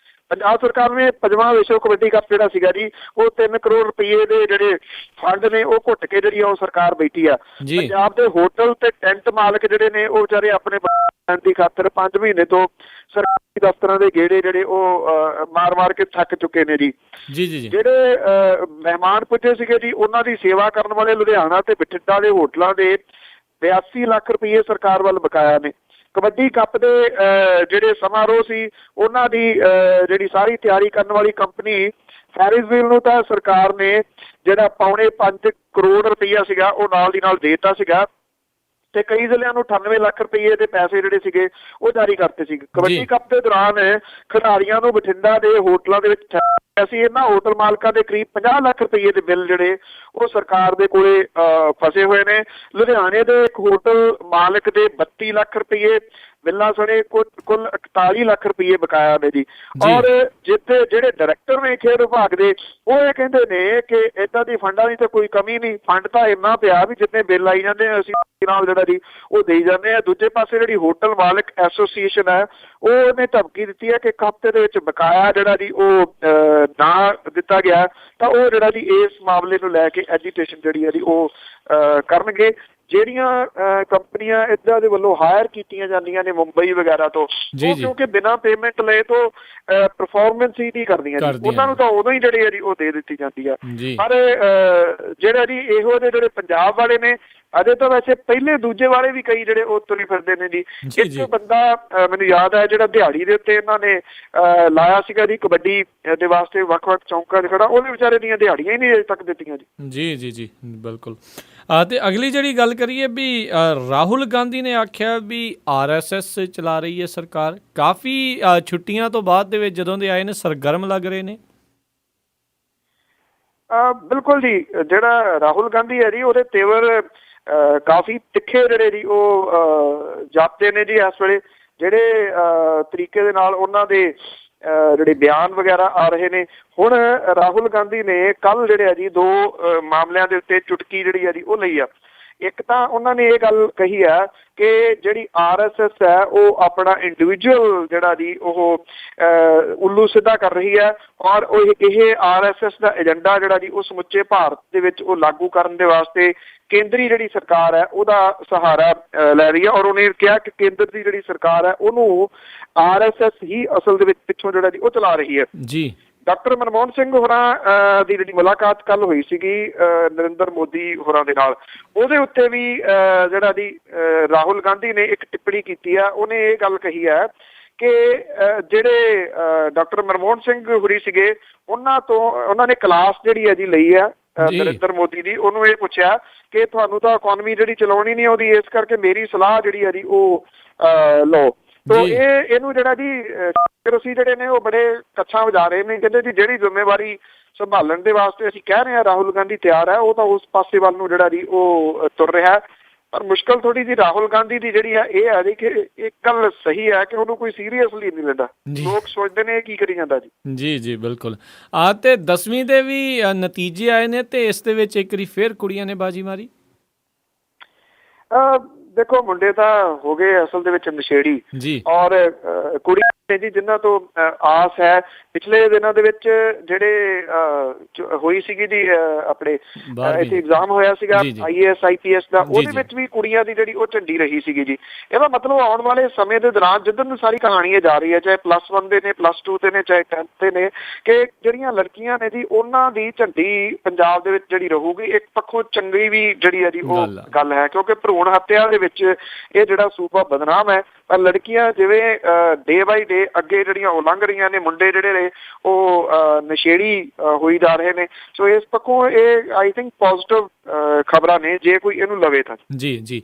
ਪੰਜਾਬ ਸਰਕਾਰ ਨੇ 5ਵਾਂ ਵਿਸ਼ਵ ਕਬੱਡੀ ਕੱਪ ਜਿਹੜਾ ਸੀਗਾ ਜੀ, ਉਹ 3 ਕਰੋੜ ਰੁਪਏ ਦੇ ਜਿਹੜੇ ਫੰਡ ਨੇ ਉਹ ਘੁੱਟ ਕੇ ਜਿਹੜੀ ਉਹ ਸਰਕਾਰ ਬੈਠੀ ਆ। ਪੰਜਾਬ ਦੇ ਹੋਟਲ ਤੇ ਟੈਂਟ ਮਾਲਕ ਜਿਹੜੇ ਨੇ ਉਹ ਵਿਚਾਰੇ ਆਪਣੇ ਦੀ ਖਾਤਰ 5 ਮਹੀਨੇ ਤੋਂ ਸਰਕਾਰੀ ਦਫ਼ਤਰਾਂ ਦੇ ਗੇੜੇ ਜਿਹੜੇ ਉਹ ਮਾਰ ਕੇ ਥੱਕ ਚੁੱਕੇ ਨੇ ਜੀ। ਜਿਹੜੇ ਮਹਿਮਾਨ ਪੁੱਜੇ ਸੀਗੇ ਜੀ, ਉਹਨਾਂ ਦੀ ਸੇਵਾ ਕਰਨ ਵਾਲੇ ਲੁਧਿਆਣਾ ਤੇ ਬਠਿੰਡਾ ਦੇ ਹੋਟਲਾਂ ਦੇ 82 ਲੱਖ ਰੁਪਏ ਸਰਕਾਰ ਵੱਲ ਬਕਾਇਆ ਨੇ। ਕਬੱਡੀ ਕੱਪ ਦੇ ਜਿਹੜੇ ਸਮਾਰੋਹ ਸੀ, ਉਹਨਾਂ ਦੀ ਜਿਹੜੀ ਸਾਰੀ ਤਿਆਰੀ ਕਰਨ ਵਾਲੀ ਕੰਪਨੀ ਫੈਰਿਸਵੀਲ ਨੂੰ ਤਾਂ ਸਰਕਾਰ ਨੇ ਜਿਹੜਾ 5.25 ਕਰੋੜ ਰੁਪਈਆ ਸੀਗਾ ਉਹ ਨਾਲ ਦੀ ਨਾਲ ਦੇ ਦਿੱਤਾ ਸੀਗਾ, ਤੇ ਕਈ ਜ਼ਿਲ੍ਹਿਆਂ ਨੂੰ 98 ਲੱਖ ਰੁਪਏ ਦੇ ਪੈਸੇ ਜਿਹੜੇ ਸੀਗੇ ਉਹ ਜਾਰੀ ਕਰਤੇ ਸੀ। ਕਬੱਡੀ ਕੱਪ ਦੇ ਦੌਰਾਨ ਖਿਡਾਰੀਆਂ ਨੂੰ ਬਠਿੰਡਾ ਦੇ ਹੋਟਲਾਂ ਦੇ ਵਿੱਚ ਅਸੀਂ ਇਹਨਾਂ ਹੋਟਲ ਮਾਲਕਾਂ ਦੇ ਕਰੀਬ 50 ਲੱਖ ਰੁਪਏ ਦੇ ਬਿੱਲ ਜਿਹੜੇ ਉਹ ਸਰਕਾਰ ਦੇ ਕੋਲੇ ਫਸੇ ਹੋਏ ਨੇ। ਲੁਧਿਆਣੇ ਦੇ ਇੱਕ ਹੋਟਲ ਮਾਲਕ ਦੇ 32 ਲੱਖ ਰੁਪਏ ਬਿੱਲਾਂ ਸਣੇ ਕੁੱਲ 41 ਲੱਖ ਰੁਪਏ ਬਕਾਇਆ ਨੇ ਜੀ। ਔਰ ਜਿੱਥੇ ਜਿਹੜੇ ਡਾਇਰੈਕਟਰ ਨੇ ਖੇਡ ਵਿਭਾਗ ਦੇ, ਉਹ ਇਹ ਕਹਿੰਦੇ ਨੇ ਕਿ ਏਦਾਂ ਦੀ ਫੰਡਾਂ ਦੀ ਤਾਂ ਕੋਈ ਕਮੀ ਨਹੀਂ, ਫੰਡ ਤਾਂ ਇੰਨਾ ਪਿਆ ਵੀ ਜਿੰਨੇ ਬਿੱਲ ਆਈ ਜਾਂਦੇ ਅਸੀਂ ਨਾਲ ਜਿਹੜਾ ਜੀ ਉਹ ਦੇਈ ਜਾਂਦੇ ਆ। ਦੂਜੇ ਪਾਸੇ ਜਿਹੜੀ ਹੋਟਲ ਮਾਲਕ ਐਸੋਸੀਏਸ਼ਨ ਹੈ, ਉਹਨੇ ਧਮਕੀ ਦਿੱਤੀ ਹੈ ਕਿ ਇੱਕ ਹਫ਼ਤੇ ਦੇ ਵਿੱਚ ਬਕਾਇਆ ਜਿਹੜਾ ਜੀ ਉਹ ਨਾ ਦਿੱਤਾ ਗਿਆ ਤਾਂ ਉਹ ਜਿਹੜਾ ਜੀ ਇਸ ਮਾਮਲੇ ਨੂੰ ਲੈ ਕੇ ਐਜੀਟੇਸ਼ਨ ਜਿਹੜੀ ਹੈ ਜੀ ਉਹ ਕਰਨਗੇ। ਜਿਹੜੀਆਂ ਕੰਪਨੀਆਂ ਇੱਦਾਂ ਦੇ ਵੱਲੋਂ ਹਾਇਰ ਕੀਤੀਆਂ ਜਾਂਦੀਆਂ ਨੇ ਮੁੰਬਈ ਵਗੈਰਾ ਤੋਂ, ਉਹ ਕਿਉਂਕਿ ਬਿਨਾਂ ਪੇਮੈਂਟ ਲਏ ਤੋਂ ਪਰਫਾਰਮੈਂਸ ਹੀ ਨਹੀਂ ਕਰਦੀਆਂ ਜੀ, ਉਹਨਾਂ ਨੂੰ ਤਾਂ ਉਦੋਂ ਹੀ ਜਿਹੜੀ ਹੈ ਜੀ ਉਹ ਦੇ ਦਿੱਤੀ ਜਾਂਦੀ ਆ। ਪਰ ਜਿਹੜਾ ਜੀ ਇਹੋ ਜਿਹੇ ਜਿਹੜੇ ਪੰਜਾਬ ਵਾਲੇ ਨੇ, ਅਜੇ ਤਾਂ ਵੈਸੇ ਪਹਿਲੇ ਦੂਜੇ ਵਾਲੇ ਵੀ ਕਈ ਜਿਹੜੇ ਉਹ ਤੁਰੇ ਫਿਰਦੇ ਨੇ ਜੀ। ਇੱਕ ਬੰਦਾ ਮੈਨੂੰ ਯਾਦ ਹੈ ਜਿਹੜਾ ਦਿਹਾੜੀ ਦੇ ਉੱਤੇ ਇਹਨਾਂ ਨੇ ਲਾਇਆ ਸੀਗਾ ਜੀ ਕਬੱਡੀ ਦੇ ਵਾਸਤੇ ਵੱਖ-ਵੱਖ ਚੌਂਕਾਂ 'ਚ ਖੜਾ, ਉਹਦੇ ਵਿਚਾਰੇ ਦੀਆਂ ਦਿਹਾੜੀਆਂ ਹੀ ਨਹੀਂ ਅਜੇ ਤੱਕ ਦਿੱਤੀਆਂ ਜੀ। ਜੀ ਬਿਲਕੁਲ। ਤੇ ਅਗਲੀ ਜਿਹੜੀ ਗੱਲ ਕਰੀਏ ਵੀ ਰਾਹੁਲ ਗਾਂਧੀ ਨੇ ਆਖਿਆ ਵੀ RSS ਚਲਾ ਰਹੀ ਹੈ ਸਰਕਾਰ। ਕਾਫੀ ਛੁੱਟੀਆਂ ਤੋਂ ਬਾਅਦ ਦੇ ਵਿੱਚ ਜਦੋਂ ਦੇ ਆਏ ਨੇ ਸਰਗਰਮ ਲੱਗ ਰਹੇ ਨੇ। ਬਿਲਕੁਲ ਜੀ, ਜਿਹੜਾ ਰਾਹੁਲ ਗਾਂਧੀ ਹੈ ਜੀ ਉਹਦੇ ਤੇਵਰ ਕਾਫੀ ਤਿੱਖੇ ਜਿਹੜੇ ਜੀ ਉਹ ਜਾਪਦੇ ਨੇ ਜੀ ਇਸ ਵੇਲੇ। ਜਿਹੜੇ ਤਰੀਕੇ ਦੇ ਨਾਲ ਉਹਨਾਂ ਦੇ ਜਿਹੜੇ ਬਿਆਨ ਵਗੈਰਾ ਆ ਰਹੇ ਨੇ, ਹੁਣ ਰਾਹੁਲ ਗਾਂਧੀ ਨੇ ਕੱਲ ਜਿਹੜੇ ਆ ਜੀ 2 ਮਾਮਲਿਆਂ ਦੇ ਉੱਤੇ ਚੁਟਕੀ ਜਿਹੜੀ ਆ ਜੀ ਉਹ ਲਈ ਆ। ਇੱਕ ਤਾਂ ਉਹਨਾਂ ਨੇ ਇਹ ਗੱਲ ਕਹੀ ਆ ਕਿ ਜਿਹੜੀ RSS ਹੈ ਉਹ ਆਪਣਾ ਇੰਡੀਵਿਜੂਅਲ ਜਿਹੜਾ ਜੀ ਉਹ ਉੱਲੂ ਸਿੱਧਾ ਕਰ ਰਹੀ ਹੈ, ਔਰ ਇਹ RSS ਦਾ ਏਜੰਡਾ ਜਿਹੜਾ ਜੀ ਉਹ ਸਮੁੱਚੇ ਭਾਰਤ ਦੇ ਵਿੱਚ ਉਹ ਲਾਗੂ ਕਰਨ ਦੇ ਵਾਸਤੇ ਕੇਂਦਰੀ ਜਿਹੜੀ ਸਰਕਾਰ ਹੈ ਉਹਦਾ ਸਹਾਰਾ ਲੈ ਰਹੀ ਹੈ। ਔਰ ਉਹਨੇ ਕਿਹਾ ਕਿ ਕੇਂਦਰ ਦੀ ਜਿਹੜੀ ਸਰਕਾਰ ਹੈ ਉਹਨੂੰ RSS ਹੀ ਅਸਲ ਦੇ ਵਿੱਚ ਪਿੱਛੋਂ ਜਿਹੜਾ ਜੀ ਉਹ ਚਲਾ ਰਹੀ ਹੈ ਜੀ। ਡਾਕਟਰ ਮਨਮੋਹਨ ਸਿੰਘ ਹੋਰਾਂ ਦੀ ਜਿਹੜੀ ਮੁਲਾਕਾਤ ਕੱਲ ਹੋਈ ਸੀਗੀ ਨਰਿੰਦਰ ਮੋਦੀ ਹੋਰਾਂ ਦੇ ਨਾਲ, ਉਹਦੇ ਉੱਤੇ ਵੀ ਜਿਹੜਾ ਜੀ ਰਾਹੁਲ ਗਾਂਧੀ ਨੇ ਇੱਕ ਟਿੱਪਣੀ ਕੀਤੀ ਆ। ਉਹਨੇ ਇਹ ਗੱਲ ਕਹੀ ਹੈ ਕਿ ਜਿਹੜੇ ਡਾਕਟਰ ਮਨਮੋਹਨ ਸਿੰਘ ਹੋਰੀ ਸੀਗੇ, ਉਹਨਾਂ ਨੇ ਕਲਾਸ ਜਿਹੜੀ ਹੈ ਜੀ ਲਈ ਆ ਨਰਿੰਦਰ ਮੋਦੀ ਦੀ। ਉਹਨੂੰ ਇਹ ਪੁੱਛਿਆ ਕਿ ਤੁਹਾਨੂੰ ਤਾਂ ਇਕੋਨਮੀ ਜਿਹੜੀ ਚਲਾਉਣੀ ਨਹੀਂ ਆਉਂਦੀ, ਇਸ ਕਰਕੇ ਮੇਰੀ ਸਲਾਹ ਜਿਹੜੀ ਹੈ ਜੀ ਉਹ ਲਓ। ਤੋ ਇਹਨੂੰ ਜਿਹੜਾ ਜੀ ਅਸੀਂ ਜਿਹੜੇ ਨੇ ਉਹ ਬੜੇ ਕੱਛਾਂ ਵਜਾ ਰਹੇ ਨੇ। ਕਹਿੰਦੇ ਜੀ ਜਿਹੜੀ ਜ਼ਿੰਮੇਵਾਰੀ ਸੰਭਾਲਣ ਦੇ ਵਾਸਤੇ ਅਸੀਂ ਕਹਿ ਰਹੇ ਹਾਂ ਰਾਹੁਲ ਗਾਂਧੀ ਤਿਆਰ ਹੈ, ਉਹ ਤਾਂ ਉਸ ਪਾਸੇ ਵੱਲ ਨੂੰ ਜਿਹੜਾ ਜੀ ਉਹ ਤੁਰ ਰਿਹਾ। ਪਰ ਮੁਸ਼ਕਲ ਥੋੜੀ ਜਿਹੀ ਰਾਹੁਲ ਗਾਂਧੀ ਦੀ ਜਿਹੜੀ ਹੈ ਇਹ ਹੈ ਜੀ ਕਿ ਇੱਕ ਗੱਲ ਸਹੀ ਹੈ ਕਿ ਉਹਨੂੰ ਕੋਈ ਸੀਰੀਅਸਲੀ ਨਹੀਂ ਲੈਂਦਾ। ਲੋਕ ਸੋਚਦੇ ਨੇ ਕੀ ਕਰੀ ਜਾਂਦਾ ਜੀ। ਜੀ ਬਿਲਕੁਲ। ਤੇ 10ਵੀਂ ਦੇ ਵੀ ਨਤੀਜੇ ਆਏ ਨੇ ਤੇ ਇਸ ਦੇ ਵਿੱਚ ਇੱਕ ਵਾਰੀ ਫਿਰ ਕੁੜੀਆਂ ਨੇ ਬਾਜੀ ਮਾਰੀ। ਦੇਖੋ, ਮੁੰਡੇ ਤਾਂ ਹੋ ਗਏ ਅਸਲ ਦੇ ਵਿੱਚ ਨਸ਼ੇੜੀ, ਔਰ ਕੁੜੀਆਂ ਨੇ ਜੀ ਜਿਨ੍ਹਾਂ ਤੋਂ ਆਸ ਹੈ। ਪਿਛਲੇ ਦਿਨਾਂ ਦੇ ਵਿੱਚ ਜਿਹੜੇ ਹੋਈ ਸੀਗੀ ਜੀ ਆਪਣੇ ਇੱਥੇ ਐਗਜ਼ਾਮ ਹੋਇਆ ਸੀਗਾ IAS IPS ਦਾ, ਉਹਦੇ ਵਿੱਚ ਵੀ ਕੁੜੀਆਂ ਦੀ ਜਿਹੜੀ ਉਹ ਝੰਡੀ ਰਹੀ ਸੀਗੀ ਜੀ। ਇਹਦਾ ਮਤਲਬ ਆਉਣ ਵਾਲੇ ਸਮੇਂ ਦੇ ਦੌਰਾਨ ਜਿੱਧਰ ਨੂੰ ਸਾਰੀ ਕਹਾਣੀ ਜਾ ਰਹੀ ਹੈ, ਚਾਹੇ +1 ਦੇ ਨੇ, +2 ਦੇ ਨੇ, ਚਾਹੇ 10th ਦੇ ਨੇ, ਕਿ ਜਿਹੜੀਆਂ ਲੜਕੀਆਂ ਨੇ ਜੀ ਉਹਨਾਂ ਦੀ ਝੰਡੀ ਪੰਜਾਬ ਦੇ ਵਿੱਚ ਜਿਹੜੀ ਰਹੂਗੀ। ਇੱਕ ਪੱਖੋਂ ਚੰਗੀ ਵੀ ਜਿਹੜੀ ਹੈ ਜੀ ਉਹ ਗੱਲ ਹੈ, ਕਿਉਂਕਿ ਭਰੂਣ ਹੱਤਿਆ ਦੇ ਵਿੱਚ ਇਹ ਜਿਹੜਾ ਸੂਬਾ ਬਦਨਾਮ ਹੈ। ਪਰ ਲੜਕੀਆਂ ਜਿਵੇਂ ਡੇ ਬਾਈ ਡੇ ਅੱਗੇ ਜਿਹੜੀਆਂ ਉਹ ਲੰਘ ਰਹੀਆਂ ਨੇ, ਮੁੰਡੇ ਜਿਹੜੇ ਨੇ ਉਹ ਨਸ਼ੇੜੀ ਹੋਈ ਜਾ ਰਹੇ ਨੇ। ਸੋ ਇਸ ਪੱਖੋਂ ਇਹ ਆਈ ਥਿੰਕ ਪੋਜ਼ਿਟਿਵ ਖਬਰਾਂ ਨੇ ਜੇ ਕੋਈ ਇਹਨੂੰ ਲਵੇ ਤਾਂ। ਜੀ।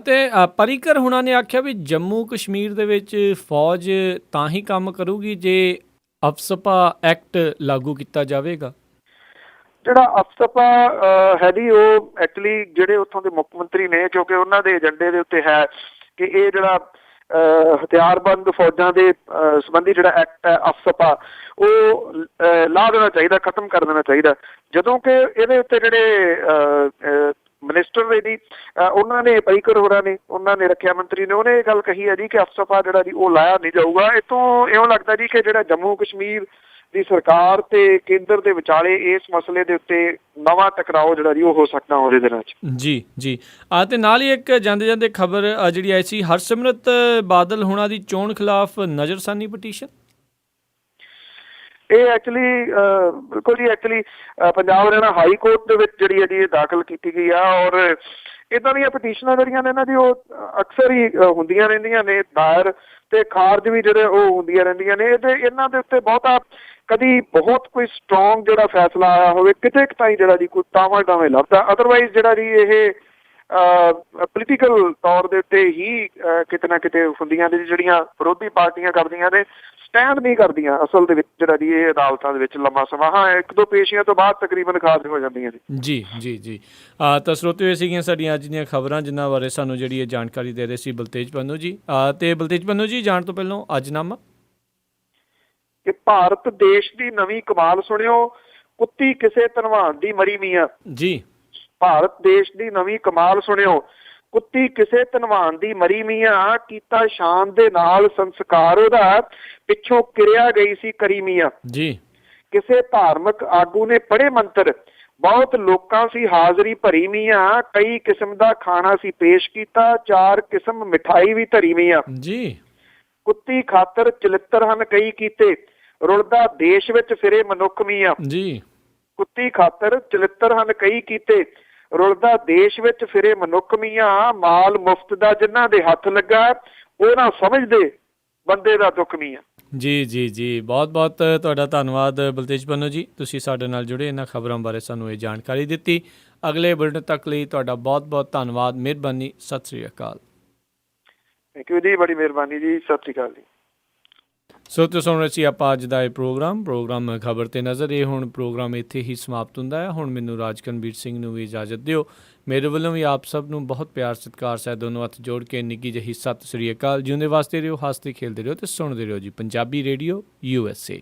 ਤੇ ਪਰੀਕਰ ਹੁਣਾਂ ਨੇ ਆਖਿਆ ਵੀ ਜੰਮੂ ਕਸ਼ਮੀਰ ਦੇ ਵਿੱਚ ਫੌਜ ਤਾਂ ਹੀ ਕੰਮ ਕਰੂਗੀ ਜੇ ਅਫਸਪਾ ਐਕਟ ਲਾਗੂ ਕੀਤਾ ਜਾਵੇਗਾ। ਜਿਹੜਾ ਅਫਸਪਾ ਹੈ ਜੀ, ਉਹ ਐਕਚੁਅਲੀ ਜਿਹੜੇ ਉੱਥੋਂ ਦੇ ਮੁੱਖ ਮੰਤਰੀ ਨੇ, ਕਿਉਂਕਿ ਉਹਨਾਂ ਦੇ ਏਜੰਡੇ ਦੇ ਉੱਤੇ ਹੈ ਕਿ ਇਹ ਜਿਹੜਾ ਹਥਿਆਰਬੰਦ ਫੌਜਾਂ ਦੇ ਸੰਬੰਧੀ ਜਿਹੜਾ ਐਕਟ ਹੈ ਅਫਸਪਾ, ਉਹ ਲਾ ਦੇਣਾ ਚਾਹੀਦਾ, ਖਤਮ ਕਰ ਦੇਣਾ ਚਾਹੀਦਾ। ਜਦੋਂ ਕਿ ਇਹਦੇ ਉੱਤੇ ਜਿਹੜੇ ਮਿਨਿਸਟਰ ਨੇ ਜੀ, ਉਹਨਾਂ ਨੇ ਪਰੀਕਰ ਹੋਰਾਂ ਨੇ, ਉਹਨਾਂ ਨੇ ਰੱਖਿਆ ਮੰਤਰੀ ਨੇ, ਉਹਨੇ ਇਹ ਗੱਲ ਕਹੀ ਹੈ ਜੀ ਕਿ ਅਫਸਪਾ ਜਿਹੜਾ ਜੀ ਉਹ ਲਾਇਆ ਨਹੀਂ ਜਾਊਗਾ। ਇੱਥੋਂ ਇਉਂ ਲੱਗਦਾ ਜੀ ਕਿ ਜਿਹੜਾ ਜੰਮੂ ਕਸ਼ਮੀਰ ਦੀ ਸਰਕਾਰ ਤੇ ਕੇਂਦਰ ਦੇ ਵਿਚਾਲੇ ਇਸ ਮਸਲੇ ਦੇ ਉੱਤੇ ਨਵਾਂ ਟਕਰਾਓ ਜਿਹੜਾ ਜੀ ਉਹ ਹੋ ਸਕਦਾ ਆਉਂਦੇ ਦਿਨਾਂ 'ਚ। ਜੀ ਜੀ। ਤੇ ਨਾਲ ਹੀ ਇੱਕ ਜਾਂਦੇ ਜਾਂਦੇ ਖਬਰ ਜਿਹੜੀ ਆਈ ਸੀ, ਹਰਸਿਮਰਤ ਬਾਦਲ ਹੁਣਾਂ ਦੀ ਚੋਣ ਖਿਲਾਫ ਨਜ਼ਰਸਾਨੀ ਪਟੀਸ਼ਨ। ਇਹ ਐਕਚੁਅਲੀ ਬਿਲਕੁਲ ਜੀ, actually Punjab Haryana high court ਦੇ ਵਿੱਚ ਜਿਹੜੀ ਹੈ ਜੀ ਇਹ ਦਾਖਲ ਕੀਤੀ ਗਈ ਆ। ਔਰ ਇੱਦਾਂ ਦੀਆਂ ਪਟੀਸ਼ਨਾਂ ਜਿਹੜੀਆਂ ਨੇ ਨਾ ਜੀ, ਉਹ ਅਕਸਰ ਹੀ ਹੁੰਦੀਆਂ ਰਹਿੰਦੀਆਂ ਨੇ ਦਾਇਰ, ਤੇ ਖਾਰਜ ਵੀ ਜਿਹੜੇ ਉਹ ਹੁੰਦੀਆਂ ਰਹਿੰਦੀਆਂ ਨੇ। ਤੇ ਇਹਨਾਂ ਦੇ ਉੱਤੇ ਬਹੁਤਾ ਕਦੀ ਬਹੁਤ ਕੋਈ ਸਟਰੋਂਗ ਜਿਹੜਾ ਫੈਸਲਾ ਆਇਆ ਹੋਵੇ ਕਿਤੇ ਕੁ ਤਾਈਂ ਜਿਹੜਾ ਜੀ ਕੋਈ ਟਾਵਾਂ ਟਾਵੇਂ ਲੱਭਦਾ। ਅਦਰਵਾਈਜ਼ ਜਿਹੜਾ ਜੀ ਇਹ ਪੋਲੀਟੀਕਲ ਤੌਰ ਦੇ ਉੱਤੇ ਹੀ ਕਿਤੇ ਨਾ ਕਿਤੇ ਹੁੰਦੀਆਂ ਨੇ ਜਿਹੜੀਆਂ ਵਿਰੋਧੀ ਪਾਰਟੀਆਂ ਕਰਦੀਆਂ ਨੇ, ਸਟੈਂਡ ਨਹੀਂ ਕਰਦੀਆਂ ਅਸਲ ਦੇ ਵਿੱਚ ਜਿਹੜਾ ਜੀ ਇਹ ਅਦਾਲਤਾਂ ਦੇ ਵਿੱਚ ਲੰਮਾ ਸਮਾਂ। ਹਾਂ, ਇੱਕ ਦੋ ਪੇਸ਼ੀਆਂ ਤੋਂ ਬਾਅਦ ਤਕਰੀਬਨ ਖਾਰਜ ਹੋ ਜਾਂਦੀਆਂ ਨੇ। ਜੀ ਜੀ ਜੀ। ਤਾਂ ਸਰੋਤੇ ਹੋਏ ਸੀਗੀਆਂ ਸਾਡੀਆਂ ਅੱਜ ਦੀਆਂ ਖਬਰਾਂ, ਜਿਨ੍ਹਾਂ ਬਾਰੇ ਸਾਨੂੰ ਜਿਹੜੀ ਇਹ ਜਾਣਕਾਰੀ ਦੇ ਰਹੇ ਸੀ ਬਲਤੇਜ ਪੰਨੂ ਜੀ। ਤੇ ਬਲਤੇਜ ਪੰਨੂ ਜੀ, ਜਾਣ ਤੋਂ ਪਹਿਲਾਂ ਅੱਜਨਾਮਾ ਕਿ ਭਾਰਤ ਦੇਸ਼ ਦੀ ਨਵੀਂ ਕਮਾਲ ਸੁਣਿਓ, ਕੁੱਤੀ ਕਿਸੇ ਧਨਵਾਨ ਦੀ ਮਰੀ ਮੀਆਂ। ਜੀ। ਭਾਰਤ ਦੇਸ਼ ਦੀ ਨਵੀਂ ਕਮਾਲ ਸੁਣਿਓ, ਕੁੱਤੀ ਕਿਸੇ ਧਨਵਾਨ ਦੀ ਮਰੀ ਮੀਆਂ, ਕੀਤਾ ਸ਼ਾਨ ਦੇ ਨਾਲ ਸੰਸਕਾਰ ਉਹਦਾ, ਪਿੱਛੋਂ ਕਿਰਿਆ ਗਈ ਸੀ ਕਰੀ ਮੀਆਂ। ਜੀ। ਕਿਸੇ ਧਾਰਮਿਕ ਆਗੂ ਨੇ ਪੜ੍ਹੇ ਮੰਤਰ, ਬਹੁਤ ਲੋਕਾਂ ਸੀ ਹਾਜ਼ਰੀ ਭਰੀ ਮੀਆਂ, ਕਈ ਕਿਸਮ ਦਾ ਖਾਣਾ ਸੀ ਪੇਸ਼ ਕੀਤਾ, 4 ਕਿਸਮ ਮਿਠਾਈ ਵੀ ਧਰੀ ਮੀਆਂ। ਜੀ। ਕੁੱਤੀ ਖਾਤਰ ਚਲਿੱਤਰ ਹਨ ਕਈ ਕੀਤੇ, ਰੁਲਦਾ ਦੇਸ਼ ਵਿੱਚ ਫਿਰੇ ਮਨੁੱਖ ਮੀਆਂ। ਜੀ। ਕੁੱਤੀ ਖਾਤਰ ਚਲਿੱਤਰ ਹਨ ਕਈ ਕੀਤੇ, ਰੁਲਦਾ ਦੇਸ਼ ਵਿੱਚ ਫਿਰੇ ਮਨੁੱਖ ਮੀਆਂ, ਮਾਲ ਮੁਫਤ ਦਾ ਜਿਨ੍ਹਾਂ ਦੇ ਹੱਥ ਲੱਗਾ, ਉਹ ਨਾ ਸਮਝਦੇ ਬੰਦੇ ਦਾ ਦੁੱਖ ਮੀਆਂ। ਜੀ ਜੀ ਜੀ। ਬਹੁਤ ਬਹੁਤ ਤੁਹਾਡਾ ਧੰਨਵਾਦ ਬਲਤੇਜ ਪੰਨੂ ਜੀ, ਤੁਸੀਂ ਸਾਡੇ ਨਾਲ ਜੁੜੇ, ਇਹਨਾਂ ਖਬਰਾਂ ਬਾਰੇ ਸਾਨੂੰ ਇਹ ਜਾਣਕਾਰੀ ਦਿੱਤੀ। ਅਗਲੇ ਬੁਲੇਟਿਨ ਤੱਕ ਲਈ ਤੁਹਾਡਾ ਬਹੁਤ ਬਹੁਤ ਧੰਨਵਾਦ, ਮਿਹਰਬਾਨੀ, ਸਤਿ ਸ੍ਰੀ ਅਕਾਲ। ਥੈਂਕ ਯੂ ਜੀ, ਬੜੀ ਮਿਹਰਬਾਨੀ ਜੀ, ਸਤਿ ਸ੍ਰੀ ਅਕਾਲ ਜੀ। ਸੋ ਤੁਸੀਂ ਸੁਣ ਰਹੇ ਸੀ ਆਪਾਂ ਅੱਜ ਦਾ ਇਹ ਪ੍ਰੋਗਰਾਮ ਖਬਰ ਤੇ ਨਜ਼ਰ। ਇਹ ਹੁਣ ਪ੍ਰੋਗਰਾਮ ਇੱਥੇ ਹੀ ਸਮਾਪਤ ਹੁੰਦਾ ਹੈ। ਹੁਣ ਮੈਨੂੰ ਰਾਜਕਨਵੀਰ ਸਿੰਘ ਨੂੰ ਵੀ ਇਜਾਜ਼ਤ ਦਿਓ। ਮੇਰੇ ਵੱਲੋਂ ਵੀ ਆਪ ਸਭ ਨੂੰ ਬਹੁਤ ਪਿਆਰ ਸਤਿਕਾਰ ਸਹਿਤ ਦੋਨੋਂ ਹੱਥ ਜੋੜ ਕੇ ਨਿੱਘੀ ਜਿਹੀ ਸਤਿ ਸ੍ਰੀ ਅਕਾਲ। ਜਿਉਂਦੇ ਵਾਸਤੇ ਰਹੋ, ਹੱਸਦੇ ਖੇਲਦੇ ਰਹੋ ਤੇ ਸੁਣਦੇ ਰਹੋ ਜੀ ਪੰਜਾਬੀ ਰੇਡੀਓ USA।